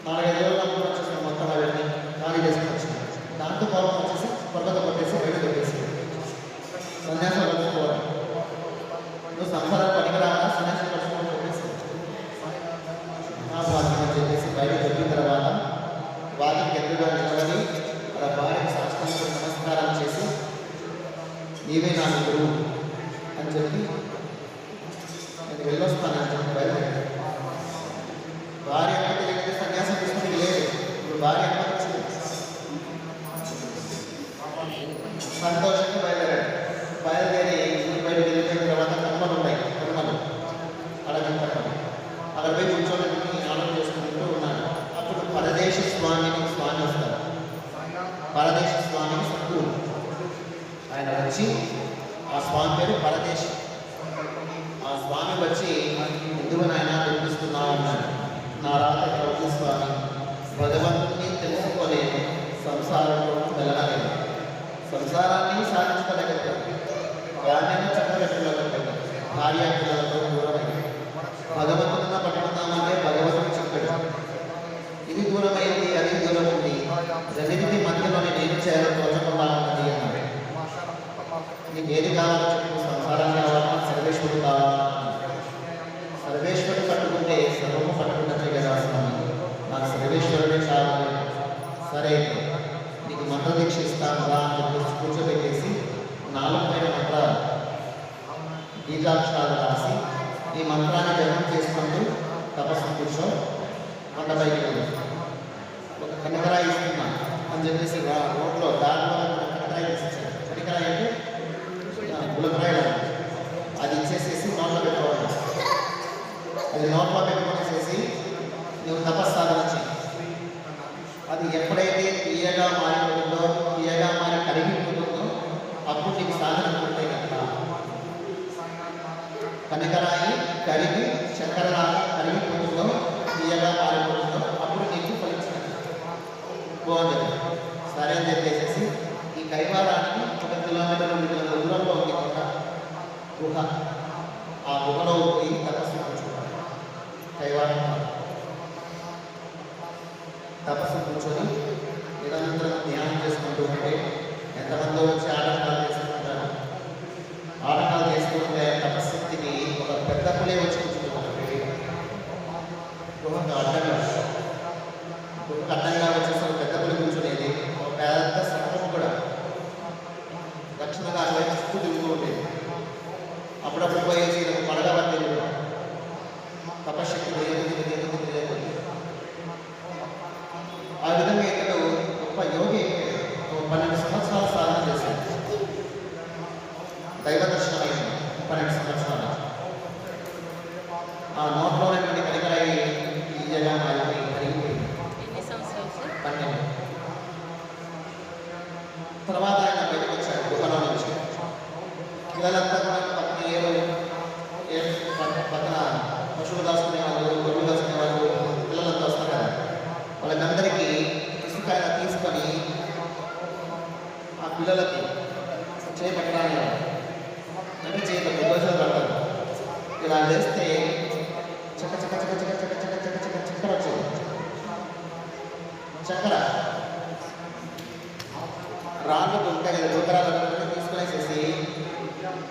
4-5 రోజులు అప్పుడు వచ్చేసిన మొత్తం అవన్నీ ఖాళీ చేసుకుని వచ్చినాయి. దాంతో కోపం వచ్చేసి కొత్తత కొట్టేసి బయట కొట్టేసి సన్యాసం కలుసుకోవాలి. నువ్వు సంసారం పనికిరాగా సన్యాసం కలుసుకోవాలి చెప్పేసి మహాభాగ్యం చెప్పేసి బయట చెప్పిన తర్వాత వాటికి ఎదురుగా నిలబడి అలా భార్యకు సాష్టాంగ నమస్కారం చేసి నీవే నా గురువు అని చెప్పి నేను వెళ్ళొస్తానని చెప్పి బయలుదేరాను. భార్య అనుమతి లేకపోతే సన్యాసం తీసుకుని లేదు. ఇప్పుడు భార్య అనుమతి వచ్చింది. సంతోషంగా బయలుదేరి ఊరి బయట వెళ్ళిపోయిన తర్వాత కర్మలు ఉన్నాయి. అడగని కర్మలు అక్కడ పోయి కూర్చొని ఆనందం చేసుకుంటూ ఉన్నాను. అప్పుడు పరదేశి స్వామి వస్తారు. పరదేశి స్వామి సద్గురు ఆయన వచ్చి, ఆ స్వామి పేరు పరదేశి. ఆ స్వామి వచ్చి ఎందుకు నాయన వినిపిస్తున్నావు అన్నాడు. నా రాత కౌటి స్వామి, భగవంతుని తెలుసుకోలేను, సంసారంలో వెళ్ళలేదు, సంసారాన్ని సాధించుకోలేకపోయాను, ధాన్యాన్ని చక్కబెట్టుకోలేకపోయాను, భార్య పిల్లలతో దూరమైంది. భగవంతున్న పట్టుకుందామంటే భగవంతుని చెప్పాడు. ఇది దూరమైంది, అది దూరమైంది, రెండింటి మధ్యలోనే నేను చేయాలో తోచకుండా ఉన్నది అన్నాడు. నీకు ఏది కావాలో చెప్పు, సంసారం కావాలా, సర్వేశ్వరుడు కావాలా? సర్వేశ్వరుడు పట్టుకుంటే సర్వము పట్టుకున్నట్లే కదా స్వామి, నాకు సర్వేశ్వరుడే కావాలి. సరే, నీకు మంత్రదీక్ష ఇస్తాను రా అని చెప్పేసి కూర్చోబెట్టేసి 4 పైన మంత్రాలు బీజాక్షరాలు రాసి ఈ మంత్రాన్ని జపం చేసుకుంటూ తపస్సు కూర్చో, కొండపైకి వెళ్ళి ఒక కనకరాయి ఇస్తున్నా అని చెప్పేసి రోడ్లో దారిలో కనకరాయి ఇచ్చారు. కనకరాయి అంటే గులకరాయి, అది ఇచ్చేసేసి నోట్లో పెట్టుకోవాలి. అది నోట్లో పెట్టుకునేసేసి నువ్వు తపస్సాధన చేయి. అది ఎప్పుడైతే తీయగా మారిపోతుందో, తీయగా మారి కరిగిపోతుందో అప్పుడు నీకు సాధన ఉంటే కనుక కనకరాయి కరిగి చక్కెరలాగా కరిగిపోతుందో, తీయగా మారిపోతుందో అప్పుడు నీకు ఫలించినట్టు బాగుంటుంది. సరే అని చెప్పేసి ఈ కైవారానికి 1 కిలోమీటర్ 2 కిలోమీటర్ల దూరంలో ఉంది గుహ. ఆ గుహలో పోయి తపస్సు కూర్చోవాలి. కైవారం తపస్సు కూర్చొని నిరంతరం ధ్యానం చేసుకుంటూ ఉంటే ఎంతమందో వచ్చి ఆటంకాలు చేసుకుంటారు. ఆటంకాలు చేసుకుంటే తపశక్తికి ఒక పెద్ద పులే వచ్చి కూర్చుంటున్నారు. గుహకు అడ్డంగా వచ్చేసరికి పెద్ద పులి కూర్చునేది. ఒక పెద్ద సర్పం కూడా దక్షిణగా వైపు చుట్టూ తిరుగుతూ ఉండేది. అప్పుడప్పుడు పోయేసి పడగా పట్టేది. తపశక్తి తెలియదు. ఆ విధంగా ఇక్కడ గొప్ప యోగి 12 సంవత్సరాల సాధన చేశాడు. దైవ దర్శనం అయింది 12 సంవత్సరాలు. ఆ నోట్లోనేటువంటి కనికరాయి ఈజీగా మారిపోయి కరిగిపోయింది. 12. తర్వాత ఆయన బయటకు వచ్చాడు గుహలో నుంచి. పిల్లలంతా కూడా పక్కన పశువులు దాచుకునే వాళ్ళు, గొర్రెలు దాచుకునే వాళ్ళు, పిల్లలంతా వస్తారు కదా, వాళ్ళకందరికీ ఇసుకాయ తీసుకొని ఆ పిల్లలకి చేపట్టడానికి అంటే చేపట్టి దోశలు పడతారు. ఇలా వేస్తే చక్కెర వచ్చేది. చక్కెర రాళ్ళు ఉంటాయి కదా, డోకరాలు తీసుకునేసేసి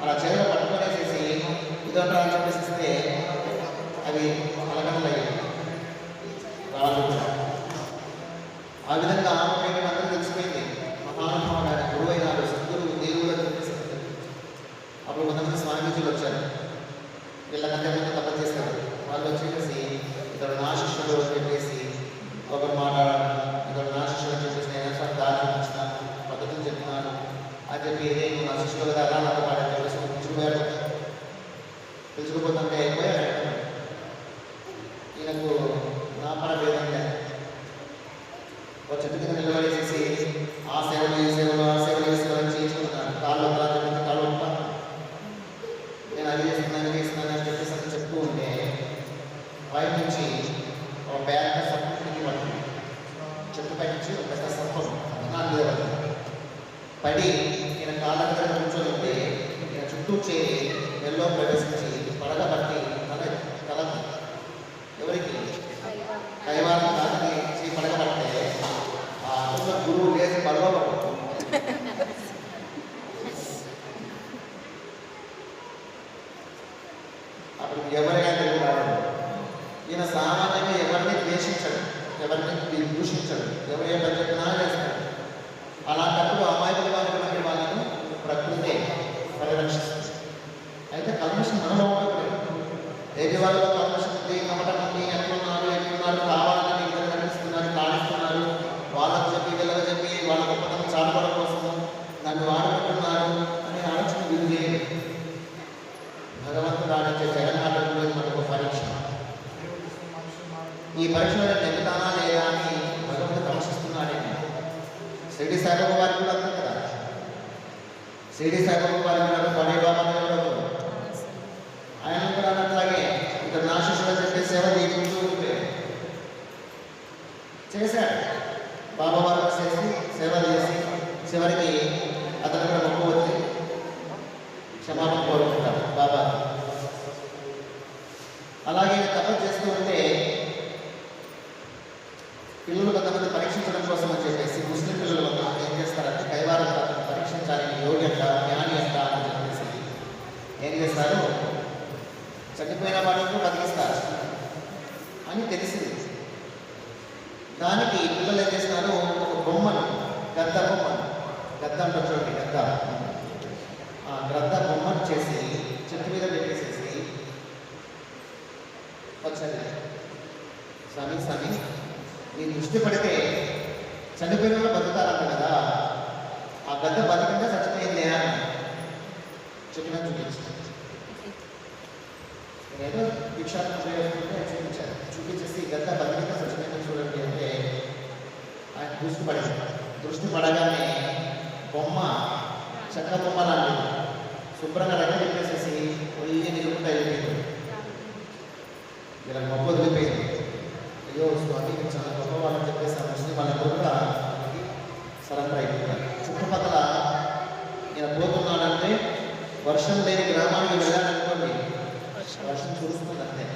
అలా చేతిలో పట్టుకునేసేసి ఇదొంటరా అని చెప్పేసిస్తే అవి అలగడలు అయ్యాయి రాళ్ళు. ఆ విధంగా ఆమె అందరూ తెలిసిపోయింది, మహానుభావుడు ఆయన గురువు అయినాడు, సద్గురువు దేవుడు అని చెప్పేసి. అప్పుడు కొంతమంది స్వామీజీలు వచ్చారు, వీళ్ళకంటే ముందు తప్ప చేశారు. వాళ్ళు వచ్చేసి ఇతడు నా శిష్యుడు అని చెప్పేసి ఒకరు మాట్లాడారు, ఇతడు నా శిష్యుడు అని చెప్పేసి నేను దారి చూపించినాను, పద్ధతులు చెప్తున్నాను అని చెప్పి నేను నా శిష్యుడు కదా నాతో పాడని చెప్పేసి పిలుచుకుపోయాడు. పిలుచుకుపోతుంటే అయిపోయాడు. ఈయనకు నా పడ లేదంటే ఒక చెట్టు కింద నిలబడేసేసి ఆ సేవలు ఈ సేవలు ఆ సేవలు ఈ సేవలు చేయించుకుంటున్నాను. కాళ్ళు చెప్పి కాళ్ళు ఉంటాను, నేను అది చేస్తున్నాను ఇది చేస్తున్నాను అని చెప్పేసి అని చెప్తూ ఉంటే బయట నుంచి ఒక పెద్ద సర్పం కింద పడుతుంది. చెట్టు పై నుంచి ఒక పెద్ద సర్పం పడి ఈయన కాళ్ళ దగ్గర కూర్చొని ఉంటే ఈయన చుట్టూ చేరి నెలలో ప్రవేశించి పడగబట్టి తలకి ఎవరికి కైవారం కాకి పడగబట్టే ఆ గురువు లేచి పడవ అప్పుడు ఎవరైనా తెలుగు రావడం. ఈయన సామాన్యంగా ఎవరిని ద్వేషించడు, ఎవరిని దూషించడు, ఎవరు ఏ చెప్పినా చేస్తాడు. అలాంటప్పుడు అమాయకులుగా ఉన్నటువంటి వాళ్ళను ప్రకృతి పరిరక్షిస్తుంది. అయితే కల్మషం మనలో ఉండకూడదు. ఏది వాళ్ళలో కల్మషం ఉంది, కమటం ఉంది, ఎట్లున్నారు కావాలని ఇద్దరు కనిపిస్తున్నారు, కానిస్తున్నారు, వాళ్ళకు చెప్పి వీళ్ళకి చెప్పి వాళ్ళ గొప్పతనం చాటుకోవడం కోసము నన్ను వాడుకుంటున్నారు అని ఆలోచన విధి. భగవంతుడు ఆడించే జగన్నాటంలో మనకు పరీక్ష. ఈ పరీక్షలో నెగ్గుతానా లేదా అని భగవంతుడు పరీక్షిస్తున్నాడేమో. షిరిడి సాయిబాబా వారికి కూడా అంతే కదా. షిరిడి సాయిబాబా వారికి కూడా పడే బాబా ఆయన కూడా అట్లాగే ఇక్కడ నా శిష్యుడు చెప్పే సేవ తీసుకుంటూ ఉంటే చేశాడు. బాబా వారికి చేసి సేవ చేసి చివరికి అతను కూడా మొక్కు వచ్చి క్షమాపణ కోరుకుంటారు బాబా. అలాగే తపస్సు చేస్తూ ఉంటే పిల్లలు కొంతమంది పరీక్షించడం కోసం అని చెప్పేసి ముస్లిం పిల్లలు కొంతమంది ఏం చేస్తారంటే కైవారం పరీక్షించాలని యోగ్యత జ్ఞానియత అని చెప్పేసి ఏం చేస్తారు, చనిపోయిన వాళ్ళకు బతికిస్తారు అని తెలిసింది. దానికి పిల్లలు ఏం చేస్తున్నారు, ఒక బొమ్మను గద్ద బొమ్మను, గద్ద అంటే చూడండి గద్ద, ఆ గద్ద బొమ్మను చేసి చెట్టు మీద పెట్టేసేసి వచ్చారు. స్వామి ఈ దృష్టి పడితే చనిపోయిన వాళ్ళు బతుకుతారంట కదా, ఆ గద్ద బతికంగా చచ్చిపోయిందే అని చెప్పిన చూపించారు. ఏదో భిక్షాన్ని ఉపయోగించుకుంటే చూపించారు. చూపించేసి గద్ద బతికంగా చచ్చిపోయిందని చూడండి అంటే ఆయన దృష్టి పడగానే బొమ్మ చెక్క బొమ్మ లాంటిది శుభ్రంగా దగ్గర చెప్పేసేసి ఒళ్ళి నిలుపుకుంటూ వెళ్ళిపోయింది. ఇలా మొక్క వదిలిపోయింది. అయ్యో స్వామి చాలా గొప్పవాళ్ళని చెప్పేసి ఆ ముస్లిం వాళ్ళందరూ కూడా సరెండర్ అయిపోతారు. చుట్టుపక్కల ఈయన పోతున్నాడంటే వర్షం లేని గ్రామానికి వెళ్ళాలనుకోండి, వర్షం చూస్తుంది అంతే.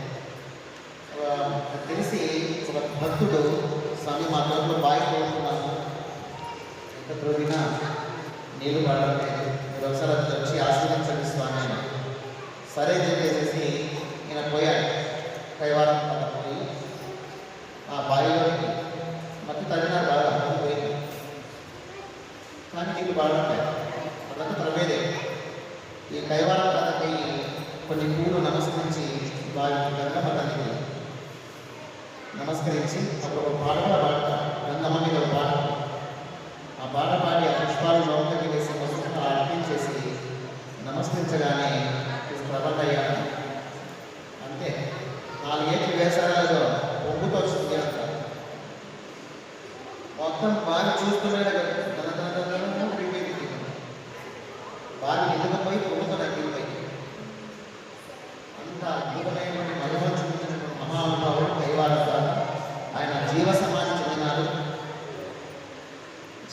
తెలిసి ఒక భక్తుడు స్వామి మా తోటలో బావి పోతున్నాను, ఎంత త్రోగినా నీళ్ళు పడలేదు, మీరు ఒకసారి వచ్చి ఆశీర్వదించండి స్వామి అని. సరే చెప్పేసి ఈయన పోయాడు. కైవారం పోయి ఆ బావిలోకి మట్టి తగినారు, బాగా పోయింది. కానీ నీళ్ళు బాగుంటాయి, అదంతా తరవేదే. ఈ కైవారం కథకి కొన్ని పూలు నమస్కరించి బావి గంగమ్మకి నమస్కరించి అప్పుడు ఒక పాట కూడా పాడతారు. గంగమ్మ మీద ఒక పాట, ఆ పాట పాడి ఆ పుష్పాలు లోపలికి వేసి వస్తున్న అర్పించేసి నమస్కరించగానే ప్రబలయ్యాను. అంతే 4 ఏళ్ళు వేసాలలో ఒప్పుతో వచ్చింది అంట. మొత్తం బాగా చూస్తున్నాడు, బాగా నిండుకుపోయి పొంగుతో నగ్గిపోయి అంత అద్భుతమైనటువంటి మహిమను చూపించినటువంటి మహానుభావుడు కైవారం. ఆయన జీవ సమాధి చెందినారు.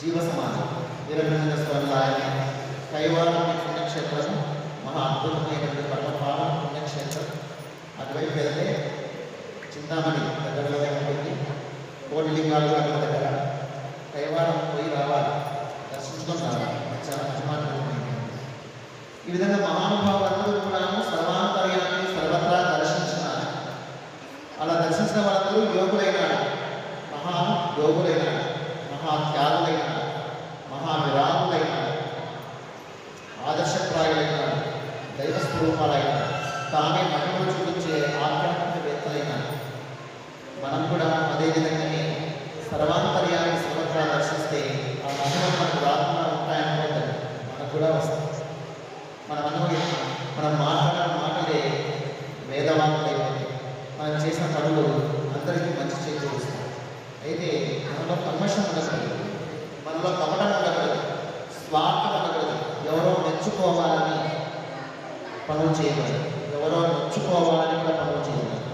జీవ సమాధి వీరభద్ర స్వామి ఆయన కైవారం పుణ్యక్షేత్రం మహా అద్భుతమైనటువంటి పరమపాలన పుణ్యక్షేత్రం. అటువైపు వెళ్తే చింతామణి దగ్గరలోనే ఉంటుంది, కోటి లింగాలు అక్కడ దగ్గర. కైవారం పోయి రావాలి, దర్శించుకొని మహాయోగులైన, మహాత్యాగులైన, మహావిరాములైన, ఆదర్శప్రాయులైన, దైవ స్వరూపాలైన, తానే మహిమలు చూపించే ఆధ్యాత్మికవేత్తలైన మనం కూడా అదేవిధంగానే సర్వాంతర్యాన్ని సమగ్ర దర్శిస్తే ఆ మహిమలు మనకు రాకుండా ఉంటాయనుకోవద్దు, మనకు కూడా వస్తుంది. మనం మాట్లాడిన మాటలే వేదవాకులైపోతాయి. మనం చేసిన పనులు అందరికీ మంచి చేకూరుస్తాయి. అయితే మనలో కల్మషం ఉండకూడదు, మనలో కపటం ఉండకూడదు, స్వార్థం ఉండకూడదు. ఎవరో మెచ్చుకోవాలని పనులు చేయకూడదు, ఎవరో మెచ్చుకోవాలని కూడా పనులు చేయకూడదు.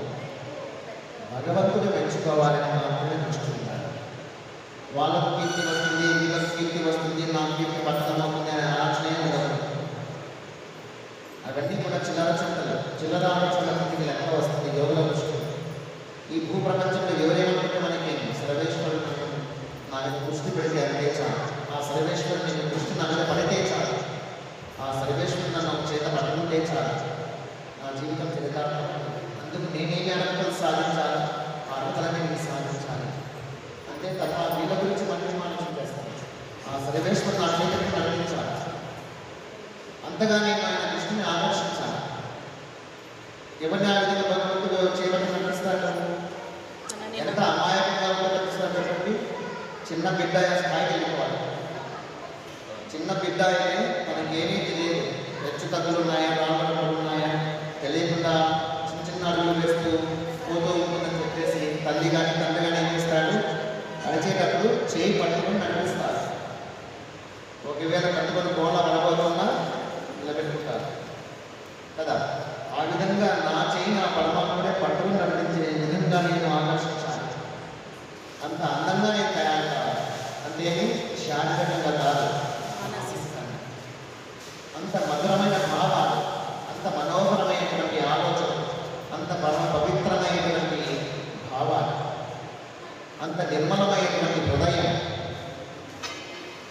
భగవంతుడు మెచ్చుకోవాలని మాత్రమే దృష్టి ఉండాలి. వాళ్ళకు కీర్తి వస్తుంది, వీళ్ళకి కీర్తి వస్తుంది, నాకు కీర్తి పట్టణమవుతుంది అనే ఆలోచనే ఉండదు. అవన్నీ కూడా చిల్లర చింతలు, చిల్లర ఆలోచనలకి లెక్క వస్తుంది యోగుల దృష్టి. ఈ భూ ప్రపంచంలో ఎవరేమంటే మనకి సర్వేశ్వరుడు నా యొక్క దృష్టి పెడితే అంతే చాలు, ఆ సర్వేశ్వరుడు నేను దృష్టి నా మీద పడితే చాలు, ఆ సర్వేశ్వరుడు నన్ను చేత పట్టుకుంటే చాలు, నా జీవితం చిరకాలం. అందుకు నేనేమి అర్హతలు సాధించాలి, ఆ అర్హతలన్నీ నేను సాధించాలి అంతే తప్ప వీళ్ళ గురించి మనం ఆలోచించేస్తాను. ఆ సర్వేశ్వరుడు నా చేతిని నడిపించాలి, అంతగా నేను ఆయన దృష్టిని ఆకర్షించాలి. ఎవరిని ఆ విధంగా భగవంతుడు చేయబట్టి నడిపిస్తాడు? ఎంత అమాయకంగా నడిపిస్తాడు చెప్పండి. చిన్న బిడ్డ స్థాయికి వెళ్ళిపోవాలి. చిన్న బిడ్డ అయితే మనకేమీ తెలియదు, హెచ్చు తగ్గులు ఉన్నాయా, రాబడులు ఉన్నాయా తెలియకుండా చిన్న చిన్న అడుగులు వేస్తూ పోతూ ఉంటుందని చెప్పేసి తల్లి కానీ తండ్రి కానీ ఏం చేస్తాడు, నడిచేటప్పుడు చేయి పట్టుకుని నడిపిస్తారు. ఒకవేళ కట్టుకొని గోళ పడబోతున్నా నిలబెట్టుకుంటారు కదా. ఆ విధంగా నా చేయి నా పరమాత్ముడే పట్టుకుని నడిపించే విధంగా నేను ఆకర్షించాలి. అంత అందంగా నేను తయారు కావాలి. అంతేమి శారీరకంగా కాదు, అంత మధురమైన భావాలు, అంత మనోహరమైనటువంటి ఆలోచన, అంత పరమ పవిత్రమైనటువంటి భావాలు, అంత నిర్మలమైనటువంటి హృదయం,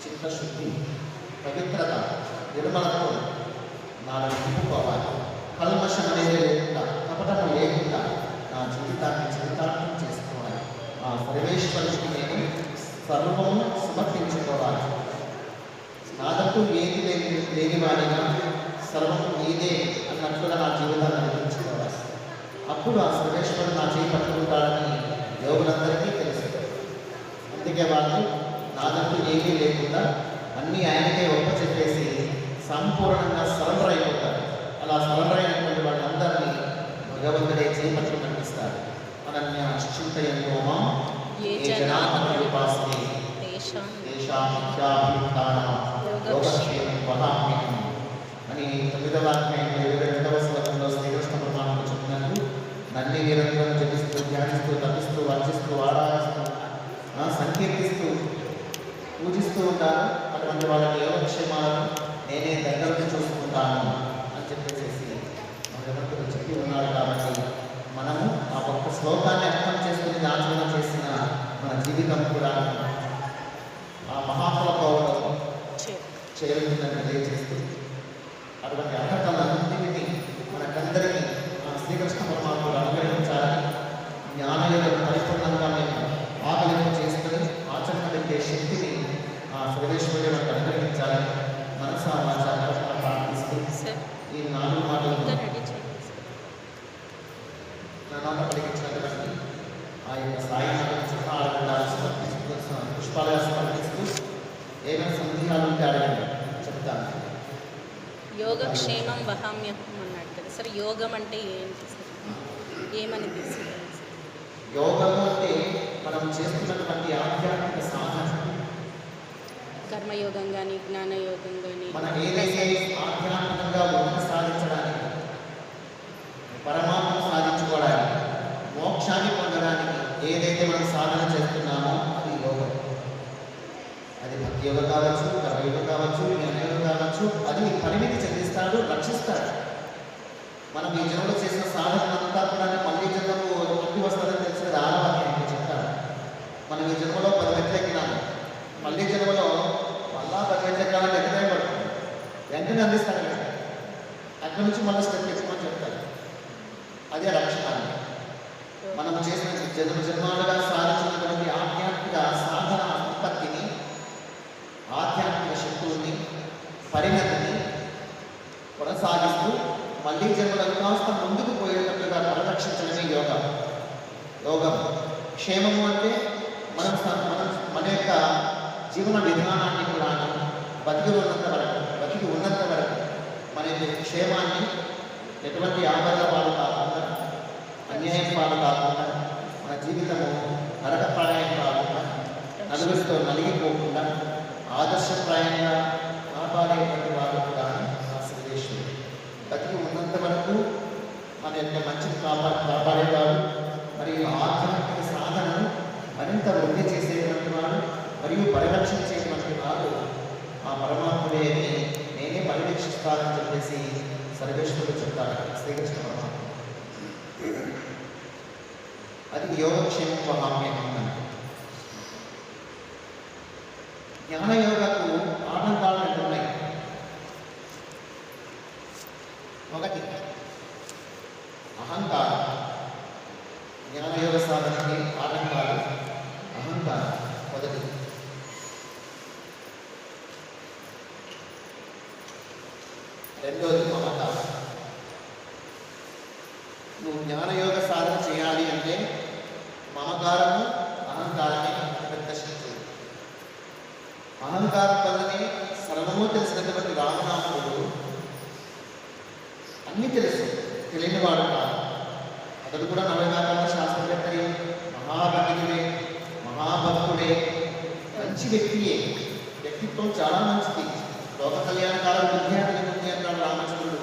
చిత్తశుద్ధి, పవిత్రత, నిర్మలత్వం నాలో నింపుకోవాలి. కల్మషం అనేది లేకుండా, కపటము లేకుండా నా జీవితాన్ని చరితార్థం చేసుకోవాలి. ఆ సర్వేశ్వరుడికి నేను సర్వము సమర్పించుకోవాలి. నాదంటూ ఏది లేని వాడిగా సర్వము నీదే అన్నట్లుగా నా జీవితాన్ని నిర్మించుకోవాలి. అప్పుడు ఆ సర్వేశ్వరుడు నా చేయి పట్టుకుంటాడని యోగులందరికీ తెలుసు. అందుకే వాళ్ళు నాదంటూ ఏమీ లేకుండా అన్నీ ఆయనకే ఒప్ప చెప్పేసి సంపూర్ణంగా సరెండర్ అయిపోతారు. అలా సరెండర్ అయినటువంటి వాళ్ళందరినీ భగవంతుడే చేపట్టు కనిపిస్తారు. అనన్య చింతయంతో అని 9వ అధ్యాయం 22వ శ్లోకంలో శ్రీకృష్ణ పరమాత్మ చెప్తున్నారు. నన్ను నిరంతరం జపిస్తూ, ధ్యానిస్తూ, తప్పిస్తూ, వర్చిస్తూ, ఆరాధిస్తూ, సంకీర్తిస్తూ, పూజిస్తూ ఉంటారు. అటువంటి వాళ్ళకి యోగక్షేమాలను నేనే దగ్గరకు చూసుకుంటాను అని చెప్పేసి భగవంతుడు చెప్పి ఉన్నాడు. కాబట్టి మనము ఆ ఒక్క శ్లోకాన్ని అర్థం చేసుకుని ఆచరణ చేసిన మన జీవితం కూడా ఆ మహాఫల పౌరులు చేరుతుందని తెలియజేస్తూ అటువంటి అర్హతలన్నింటినీ మనకందరికీ శ్రీకృష్ణ పరమాత్ముడు అనుగ్రహించాలని, జ్ఞానయోగం పరిపూర్ణంగా మేము ఆకలింపు చేసుకుని ఆచరణ పెట్టే శక్తిని ఆ సర్వేశ్వరుడు మనకు అనుగ్రహించాలని మనసా వాచా ప్రార్థిస్తూ ఈ 4 మాటలు నా నాన్న పలికించినటువంటి ఆ యొక్క సాయి పుష్పాలుగా సమర్పిస్తూ ఏమైనా సందేహాలు ఉంటే అడగండి, చెప్తాను. యోగక్షేమం వహామ్యహం అన్నాడు కదా సార్. యోగం అంటే ఏంటి సార్? ఏమని తీసుకుంటారు? యోగము అంటే మనం చేస్తున్నటువంటి ఆధ్యాత్మిక సాధన. కర్మయోగం కానీ, జ్ఞానయోగం కానీ, మనం ఏదైతే ఆధ్యాత్మికంగా ఉన్నతి సాధించడానికి, పరమాత్మ సాధించుకోవడానికి, మోక్షాన్ని పొందడానికి ఏదైతే మనం సాధన చేస్తున్నామో అది యోగం. అది భక్తి యోగం కావచ్చు, కర్మయోగం కావచ్చు, జ్ఞానయోగం కావచ్చు. అది పరిమితి చెందిస్తాడు, రక్షిస్తాడు. మనం ఈ జన్మలో చేసిన సాధన అంతా కూడా మళ్ళీ జన్మకు ఎక్కి వస్తుందని తెలిసిన ఆలవాక్యాన్ని చెప్తాడు. మనం ఈ జన్మలో 10 మెట్లు ఎక్కినాము, మళ్ళీ జన్మలో మళ్ళా 10 మెట్లు ఎక్కాలని ఎక్కడే పడుతుంది, వెంటనే అందిస్తాడు కదా. అక్కడి నుంచి మళ్ళీ స్టెప్ ఎక్కుమని చెప్తారు. అదే రక్షణ. మనం చేసిన జన్మాలుగా సాధించినటువంటి ఆధ్యాత్మిక సాధన క్షేమము అంటే మన యొక్క జీవన విధానాన్ని కూడా బతికి ఉన్నంత వరకు మన యొక్క క్షేమాన్ని ఎటువంటి ఆపద పాలు కాకుండా, అన్యాయం పాలు కాకుండా, మన జీవితము నరకప్రాయం కాకుండా, నలుగురితో నలిగిపోకుండా ఆదర్శప్రాయంగా కాపాడేటువంటి వారు కూడా ఆ సర్వేశ్వరుడు. బతికి ఉన్నంత వరకు మన యొక్క మంచిని కాపాడేవాడు, మరియు ఆధ్యాత్మిక సాధనను మరింత వృద్ధి చేసేటువంటి వాడు మరియు పరిరక్షించేటువంటి వాడు ఆ పరమాత్ముడే అని నేనే పరిరక్షిస్తానని చెప్పేసి సర్వేశ్వరుడు చెప్తాడు శ్రీకృష్ణ పరమాత్మ. అది యోగక్షేమం వహామ్యం అని. జ్ఞానయోగకు ఆటంకాలు ఉన్నాయి. ఒకటి అహంకారం. జ్ఞానయోగ సాధనకి ఆటంకాలు అహంకారం మొదటి. రెండోది మమకారం. నువ్వు జ్ఞానయోగ సాధన చేయాలి అంటే మమకారము అహంకారాన్ని ప్రదర్శించు. అహంకారం వల్లనే సర్వము తెలిసినటువంటి రామనాథుడు అన్నీ తెలుసు, తెలియనివాడు కాదు. అతడు కూడా నవవ్యాకరణ శాస్త్రవేత్తయే, మహాపండితుడే, మహాభక్తుడే, మంచి వ్యక్తియే. వ్యక్తిత్వం చాలా మంచిది. లోక కళ్యాణకాలం విద్యార్థి ఉంది అన్నాడు రామచంద్రుడు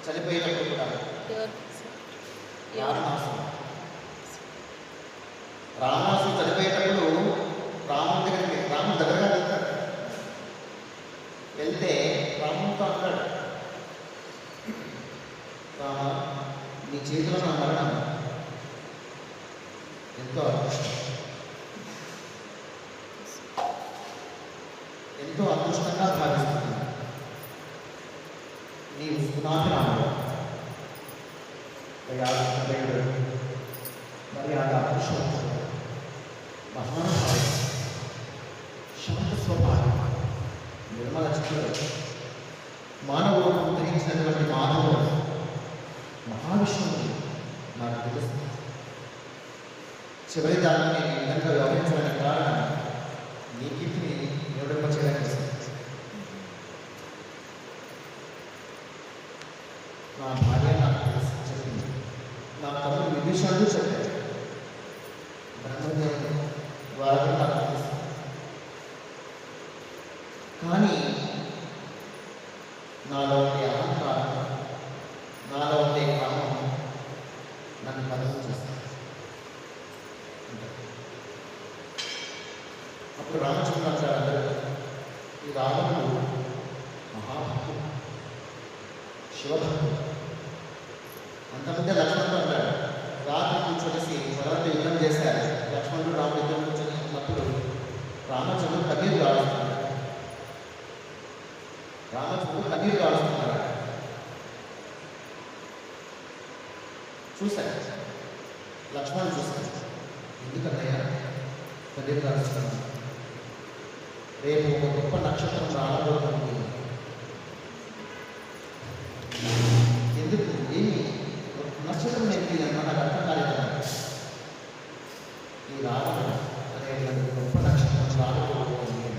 చనిపోయినప్పుడు కూడా. రావణాసుడు చనిపోయేటప్పుడు రాముడి దగ్గరగా వెళ్తాడు. వెళ్తే రాముడితో అంటాడు, రామ, నీ చేతిలో నా మరణం ఎంతో అదృష్టం, ఎంతో అదృష్టంగా భావిస్తుంది. నీవు సునాథి రాముడు, మర్యాద పురుషోత్తముడు, మహానుభావుడు, శాంత స్వభావం, నిర్మల చిత్రుడు, మానవుడు ఉద్ధరించినటువంటి మానవుడు, మహావిష్ణువు నాకు తెలుసు. చివరి దాన్ని నేను ఈ విధంగా వ్యవహరించడానికి కారణం నీ కీర్తిని నిలబెట్టడానికి. నా భార్య నాకు తెలుసు చెప్పింది, నా తమ్ముడు విభీషణుడు చెప్పాడు, బ్రహ్మదేవుడు ద్వారా నాకు తెలుసు. కానీ నాలో ఉండే అహంకారం, నాలో ఉండే కామం నన్ను పదవి చేస్తాను. అప్పుడు రామచంద్ర అందరూ, ఈ రావణుడు మహాభక్తుడు, శివభక్తుడు. అంతమంది లక్ష్మణుడు అంటాడు, రాత్రి కూర్చొనేసి మొదటి యుద్ధం చేశారు. లక్ష్మణుడు రాముడు యుద్ధం కూర్చొని ఉన్నప్పుడు రామచంద్రుడు కన్నీరు కాలుస్తున్నాడు. చూశాడు, లక్ష్మణుడు చూశాడు. ఎందుకన్నయ్యా కన్నీరు కాలుస్తున్నాడు? రేపు ఒక గొప్ప నక్షత్రం రాబోతుంది. ఎందుకు, ఏమి నక్షత్రం ఏంటి అన్న నాకు అర్థం కాలేదు. ఈ రావణుడు అనే గొప్ప నక్షత్రం రాబోతుంది,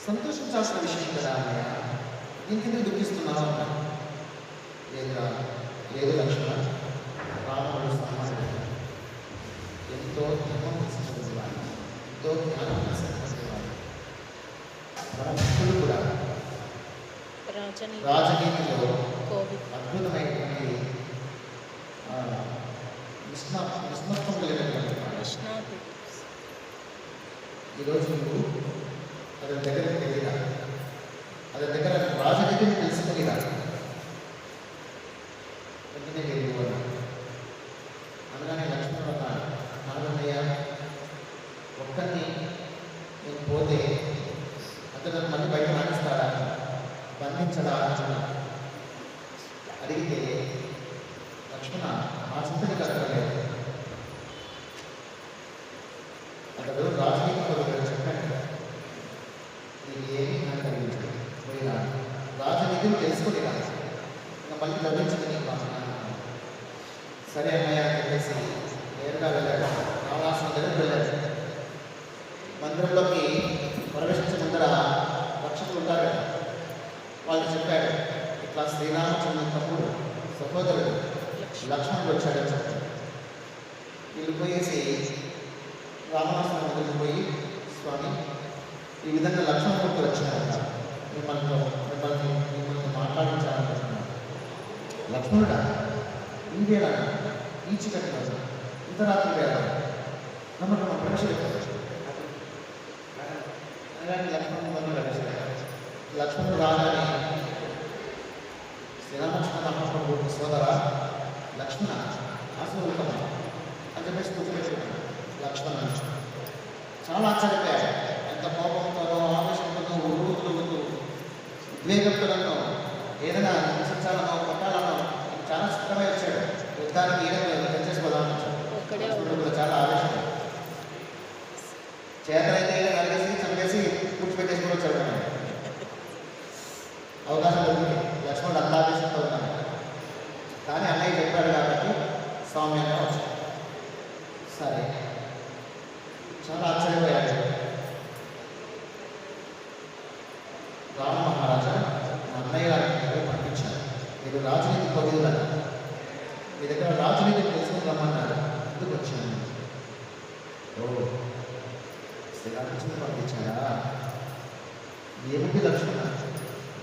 సంతోషించాల్సిన విషయం కదా అన్నయ్య, ఇంకెందుకు దుఃఖిస్తున్నావు అన్నాడు. లేదు లక్ష్మణ, రావణుడు సామాన్యుడు, ఎంతో ధర్మం తెలిసినటువంటి వాడు, ఎంతో జ్ఞానం తెలిసినటువంటి వాడు. మన భక్తులు కూడా రాజనీతిలో అద్భుతమైనటువంటి విష్ణత్వం కలిగినటువంటి వాడు. ఈరోజు నువ్వు అతని దగ్గరికి వెళ్ళిరా, అతని దగ్గర రాజనీతిని తెలుసుకునిరా, వెంటనే వెళ్ళిపోవాలి. అనగానే లక్ష్మణుడు అన్నాడు, నాగన్నయ్య, ఒక్కరిని నేను పోతే అతను మళ్ళీ బయట రాణిస్తాడా, బంధించడా అని అడిగితే, లక్ష్మణ ఆ చింతని కలగలేదు. అతడు రాజనీతిలో చెప్పాడు, నీకు ఏమీ నాకు కలిగించదు, పోయినా రాజనీతిని తెలుసుకుని రా, ఇంకా మళ్ళీ లభించదు నీకు. సరే అన్నయ్య అని చెప్పేసి నేరుగా వెళ్ళాడు. మందిరంలోకి ప్రవేశించిన ముందర రక్షకులు ఉంటారు కదా, వాళ్ళు చెప్పాడు ఇట్లా శ్రీరామచంద్ర తమ్ముడు సహోదరుడు లక్ష్మణుడు వచ్చాడని చెప్పాడు. వీళ్ళు పోయేసి రామనాథం దగ్గరికి పోయి, స్వామి ఈ విధంగా లక్ష్మణమూర్తి వచ్చారంట, మిమ్మల్ని మాట్లాడించాలనుకుంటున్నాను. లక్ష్మణుడా ఈ వేళ ఈ చీకటి రోజు ఇంత రాత్రి వేళ నమ్మకం ప్రవేశించారు. అలాంటి లక్ష్మణుడు ప్రవేశించారు. లక్ష్మణుడు రాగానే శ్రీరామచంద్ర సోదర లక్ష్మణ ఆశీర్వదం అని చెప్పేసి కూర్చోబెట్టుకున్నాడు. లక్ష్మణుడు చాలా ఆశ్చర్యపోయాడు. ఎంత కోపంతోనో ఆవేశంతోనో ఉరుకుతూ ఉద్వేగంతోనో ఏదైనా హింసించాలనో కొట్టాలనో చాలా సిద్ధమై వచ్చాడు. యుద్ధానికి ఈయన తెచ్చేసుకోదామని వచ్చాడు. చాలా ఆవేశం చేతనైతే నరిగేసి చంపేసి కూర్చోబెట్టేసుకుని వచ్చాడు. అవకాశం దొరికింది. లక్ష్మణుడు అంత ఆవేశంతో ఉన్నాడు. కానీ అన్నయ్య చెప్పాడు కాబట్టి సౌమ్యంగా వచ్చాడు. సరే చాలా ఆశ్చర్యపోయాడు. రామ మహారాజా మా అన్నయ్య గారి పంపించారు. మీరు రాజనీతి పొందిందని మీ దగ్గర రాజనీతి తెలుసుకుని రమ్మన్నారు. ఎందుకు వచ్చాను? ఓ శ్రీరామచంద్ర పంపించారా? ఏమిటి లక్ష్మణ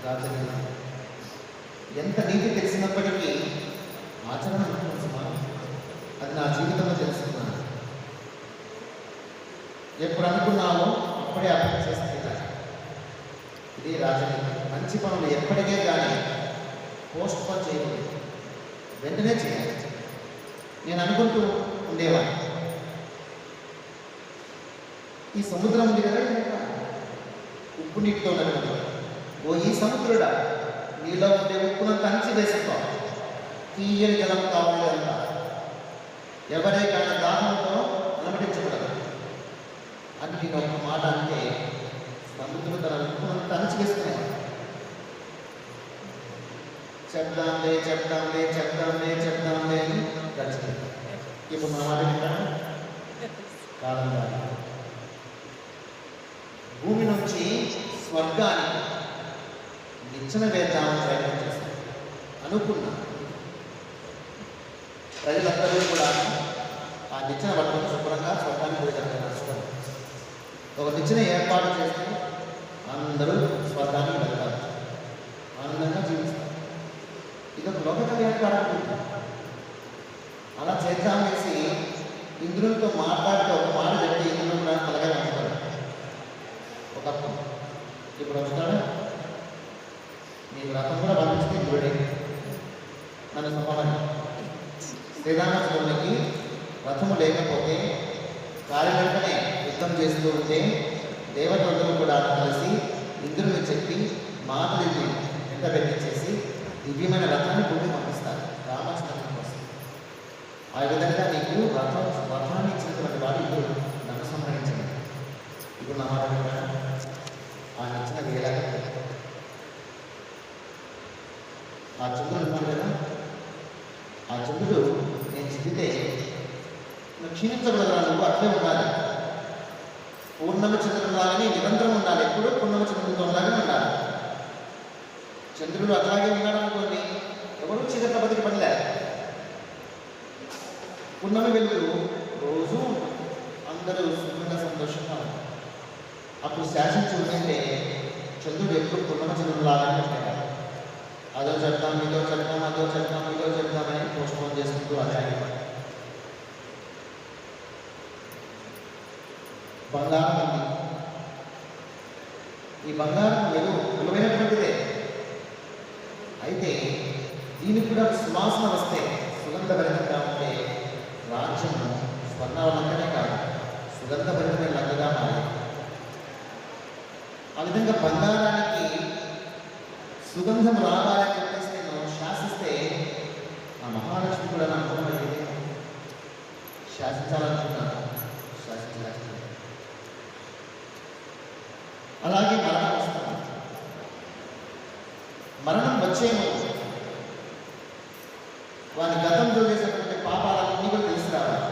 రాజనీతి? ఎంత నీతి తెలిసినప్పటికీ ఆచరణ అది నా జీవితంలో తెలుసుకున్నాను. ఎప్పుడు అనుకున్నామో అప్పుడే అర్థం చేస్తున్నాను. ఇది రాజనీతి. మంచి పనులు ఎప్పటికే కానీ పోస్ట్ పోన్ చేయకూడదు, వెంటనే చేయాలి. నేను అనుకుంటూ ఉండేవాడిని, ఈ సముద్రం ఉంది కదా, ఉప్పు నీటితో ఉన్నటువంటి ఓ ఈ సముద్రుడా, నీలో ఉండే ఉప్పునంత అంచి వేసుకో, తీయని జలం కావాలి అంట. ఎవరే కానీ దాహంతో అలమటించకూడదు అని నేను ఒక మాట అంటే సముద్రుడు తన ఉప్పునంత అంచి వేసుకునేవాడు. చెప్దాంలే అని గడిచింది. ఇప్పుడు మన మాట వింటాను కాలం కాదు. భూమి నుంచి స్వర్గానికి నిచ్చెన వేద్దామని ప్రయత్నం చేస్తాను అనుకున్నా. ప్రజలందరూ కూడా ఆ నిచ్చెన పట్టుకుని శుభ్రంగా స్వర్గానికి పోయేదాన్ని నడుస్తారు. ఒక నిచ్చెన ఏర్పాటు చేస్తే అందరూ స్వర్గానికి వెళ్తారు, ఆనందంగా జీవిస్తారు. ఇది ఒక లోక కళ్యాణకారం. అలా చేద్దాం వేసి ఇంద్రునితో మాట్లాడితే ఒక మాట చెప్తే ఇంద్రుడు కూడా అలాగే ఉంటాడు. ఒకప్పుడు ఇప్పుడు వస్తాడు. నీ రథం కూడా పంపిస్తే ఇంద్రుడే నన్ను సంభావన. శ్రీరామచంద్రునికి రథము లేకపోతే కార్యకర్తనే యుద్ధం చేస్తూ ఉంటే దేవతలందరూ కూడా కలిసి ఇంద్రుని చెప్పి మాతలిని వెంట పెట్టించేసి దివ్యమైన రథాన్ని భూమి పంపిస్తారు రామచంద్రుని కోసం. ఆ విధంగా నీకు రథాన్ని ఇచ్చినటువంటి వాడు ఇప్పుడు నన్ను సంహరించండి. ఇప్పుడు నా మాట ఆ నచ్చిన వేలాగా ఆ చంద్రుడు ఉన్నాడు కదా, ఆ చంద్రుడు నేను చెబితే క్షీణించగలరా? నువ్వు అట్లే ఉండాలి. పూర్ణమ చంద్రులాగానే నిరంతరం ఉండాలి. ఎప్పుడు పూర్ణమ చంద్రుడితో లాగానే ఉండాలి. చంద్రుడు అట్లాగే ఉన్నాడు అనుకోండి, ఎవరు చీకట్ల బతికి పడలే. పూర్ణమి వెలుగులు రోజు అందరూ సుఖంగా సంతోషంగా ఉంటారు. అప్పుడు శాసించి ఉంటే చంద్రుడు ఎప్పుడు పూర్ణమ చంద్రుడు లాగానే ఉంటాడు. అదో చెప్తాం, ఇదో చెప్తామని పోస్ట్పోన్ చేసుకుంటూ అదే అయిపోయి బంగారం ఉంది. ఈ బంగారం విలువైనటువంటిదే. అయితే దీనికి కూడా సువాసన వస్తే, సుగంధభరితంగా ఉంటే రాజ్యం స్వర్ణవలంకనే కాదు, సుగంధభరితమైన లంకగా మారింది. ఆ విధంగా బంగారానికి సుగంధం రావాలని చెప్పేసి నేను శాసిస్తే ఆ మహాలక్ష్మి కూడా నా అనుకున్నది శాసించాలనుకున్నాను, శాసించాలి. అలాగే మరణం వస్తుంది. మరణం వచ్చేమో వాడి గతంలో చేసినటువంటి పాపాలన్నీ కూడా తెలిసి రావాలి.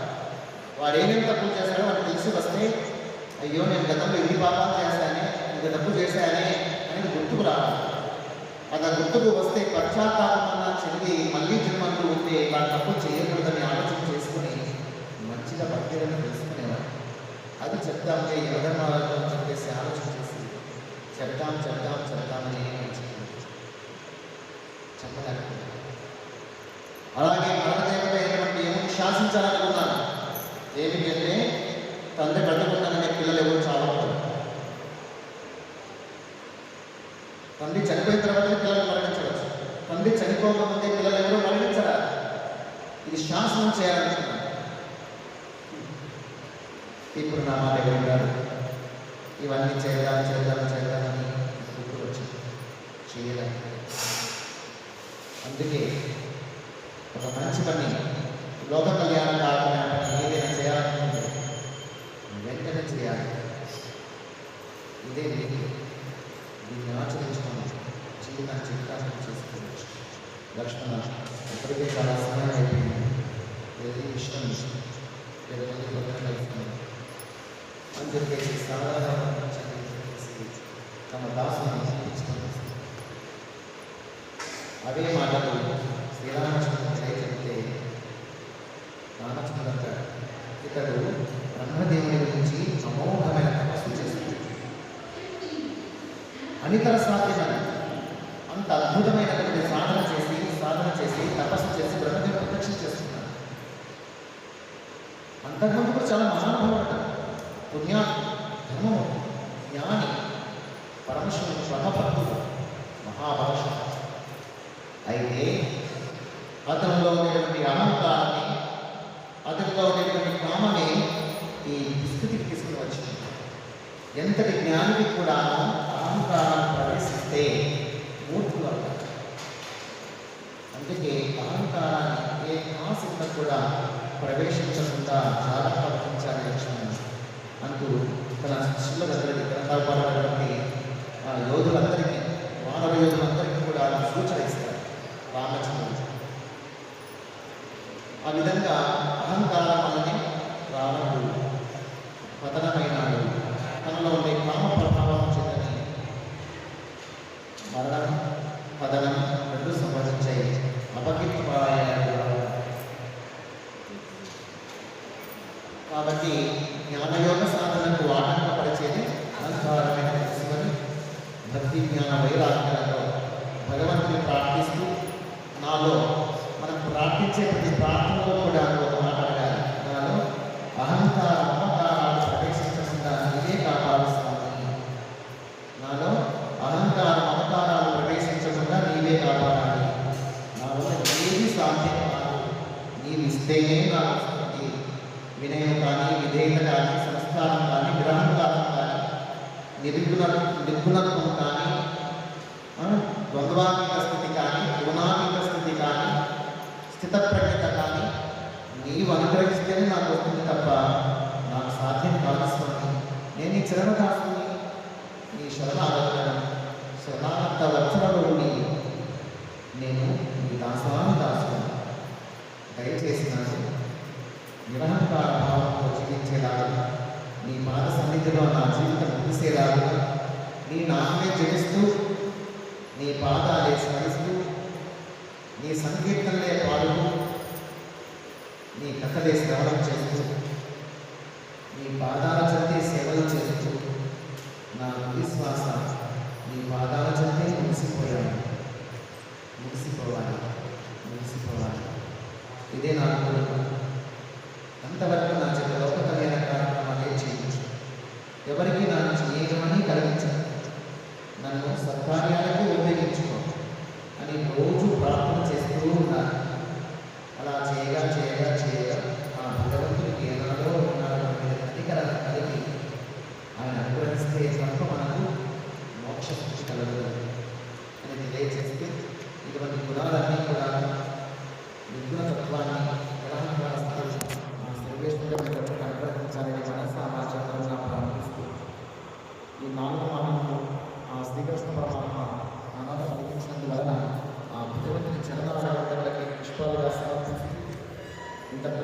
వాడు ఏమేమి తప్పులు చేశాడో వాడు తెలిసి వస్తే అయ్యో నేను గతంలో ఇన్ని పాపాలు చేశానే, ఇంత తప్పు చేశానే అనేది గుర్తుకు రావాలి. అది ఆ గుర్తుకు వస్తే పశ్చాత్తాపం అన్న చెంది మళ్ళీ జన్మంటూ ఉంటే ఇలా తప్పు చేయకూడదని ఆలోచన చేసుకుని మంచిగా భక్తులను తెలుసుకునేవాడు. అది చెప్తామంటే యమధర్మాలను చెప్పేసి ఆలోచన చేసి చెప్తామని చెప్పలేకపోయాను. అలాగే మరణదేవత అయినటువంటి ఏమిటి శాసించాలనుకున్నాను. ఏమిటి అంటే తండ్రి బ్రతుకున్నాననే పిల్లలు ఎవరు చావకూడదు. తండ్రి చనిపోయిన తర్వాత పిల్లలు మరణించవచ్చు. తండ్రి చనిపోకముందే పిల్లలు ఎవరు మరణించరా. ఇది శాసనం చేయాలనుకున్నాను. ఇప్పుడు నా మాట ఎవరు ఇవన్నీ చేద్దామని గుర్తు వచ్చింది. చేయలేదు. అందుకే ఒక మంచి పని, లోక కళ్యాణం కాకుండా ఏదైనా చేయాలనుకుంటే వెంటనే చేయాలి. ఇదే నీతి. దీన్ని ఆచరించుకోండి. జీవితాన్ని చిత్తాన్ని చేసుకోవచ్చు. లక్ష్మణ ఇప్పటికే చాలా సమయం అయిపోయింది. ఏది ఇష్టం 20 మంది భక్తులు కలుస్తున్నాం అని చెప్పేసి సాధారణ తమ దాసుని అదే మాటలు శ్రీరామచంద్రుడు చెప్తే రామచంద్ర ఇతడు బ్రహ్మదేవుని గురించి అమోఘమైన తపస్సు చేస్తున్నాడు. అనితర సాధ్యమైన అంత అద్భుతమైనటువంటి సాధన చేసి తపస్సు చేసి బ్రహ్మదేవుని ప్రత్యక్షం చేస్తున్నాడు. అంతకుముందు కూడా చాలా మహానుభావుడు, పుణ్యాత్మ, ధర్మము, జ్ఞాని, పరమశివుడు, పరమభక్తుడు, మహాభాష. అయితే అతనిలో ఉన్నటువంటి అహంకారాన్ని, అతనిలో ఉన్నటువంటి కామని ఈ స్థితికి తీసుకుని వచ్చింది. ఎంతటి జ్ఞానికి కూడా అహంకారాన్ని ప్రవేశిస్తే మూర్ఖులు అవుతారు. అందుకే అహంకారాన్ని ఏ ఆశ కూడా ప్రవేశించకుండా జాగ్రత్త వహించాలి లక్ష్మణుడు అంటూ తన శిష్యులందరికీ గ్రంథాలపడినటువంటి యోధులందరికీ, వానర యోధులందరికీ కూడా సూచన ఇస్తారు రామచంద్రుడు. ఆ విధంగా అహంకారం వల్లనే రావణుడు పతనమైనాడు. తనలో ఉండే కామ ప్రభావం చెందని మరణం, పతనం రెండు సంభవించాయి. అపకీర్తిపాలయ్యాడు. కాబట్టి జ్ఞానయోగ సాధనకు ఆటంకపరిచేది అహంకారమైన శివుని భక్తి జ్ఞాన వైరాగ్యాలతో భగవంతుని ప్రార్థిస్తూ నాలో మనం ప్రార్థించే ప్రతి ప్రార్థనలో కూడా ఒక మాట అడగాలి. నాలో అహంకార మమకారాలు ప్రవేశించకుండా నీవే కాపాడుస్తామని. నాలో అహంకార మమకారాలు ప్రవేశించకుండా నీవే కాపాడాలి. నాలో ఏది సాధ్యం కాదు, నీవు ఇస్తేనే నాకు వస్తుంది. వినయం కానీ, విధేయత కానీ, సంస్కారం కానీ, గ్రహంకారం కానీ, నిర్గుణత్వం కానీ, ద్వంద్వాతీత స్థితి కానీ, గుణాతీత స్థితి కానీ, స్థితప్రజ్ఞత కానీ నీవు అనుగ్రహిస్తేనే నాకు వస్తుంది తప్ప నాకు సాధ్యం కాదు స్వామి. నేను ఈ చరణదాసుని, నీ శరణాగత వత్సలలో నేను ఈ దాసుని దయచేసి నాకు నిరహంకార భావంతో జీవించేలాగా, నీ పాద సన్నిధిలో నా జీవితం ముగిసేలాగా, నీ నామే జపిస్తూ, నీ పాదాలే స్మరిస్తూ, నీ సంకీర్తనలే పాడుతూ, నీ కథలే శ్రవణం చేస్తూ, నీ పాదాల చెంతే సేవలు చేస్తూ, నా విశ్వాస నీ పాదాల చెంతే ముగిసిపోవాలి. ఇదే నా కోరిక. అంతవరకు నా చేత లోక కళ్యాణ కార్యక్రమాలే చేయించు. ఎవరికి నా నుంచి ఏ హాని కలిగించదు. నన్ను సత్కార్యాలకు ఉపయోగించుకో అని రోజు ప్రార్థన చేస్తూ ఉన్నారు. అలా చేయగా ఆ భగవంతుడికి ఏనాడో ఉన్నాడు అధికరణ కలిగి ఆయన అనుగ్రహిస్తే తప్ప మనకు మోక్ష స్థితి కలదు అని తెలియజేస్తే ఇటువంటి గుణాలన్నీ కూడా నిర్గుణతత్వాన్ని గ్రహంగా సర్వేశ్వరుడు అనుగ్రహించాలని మనస్సామాచారంగా ప్రారంభిస్తూ ఈ 4 మాటలు ఆ శ్రీకృష్ణ పరమాత్మ ఆనందం అనిపించినందువలన ఆ భగవంతుని చరణాలకి పుష్పాలుగా సమర్పిస్తూ ఇంతకు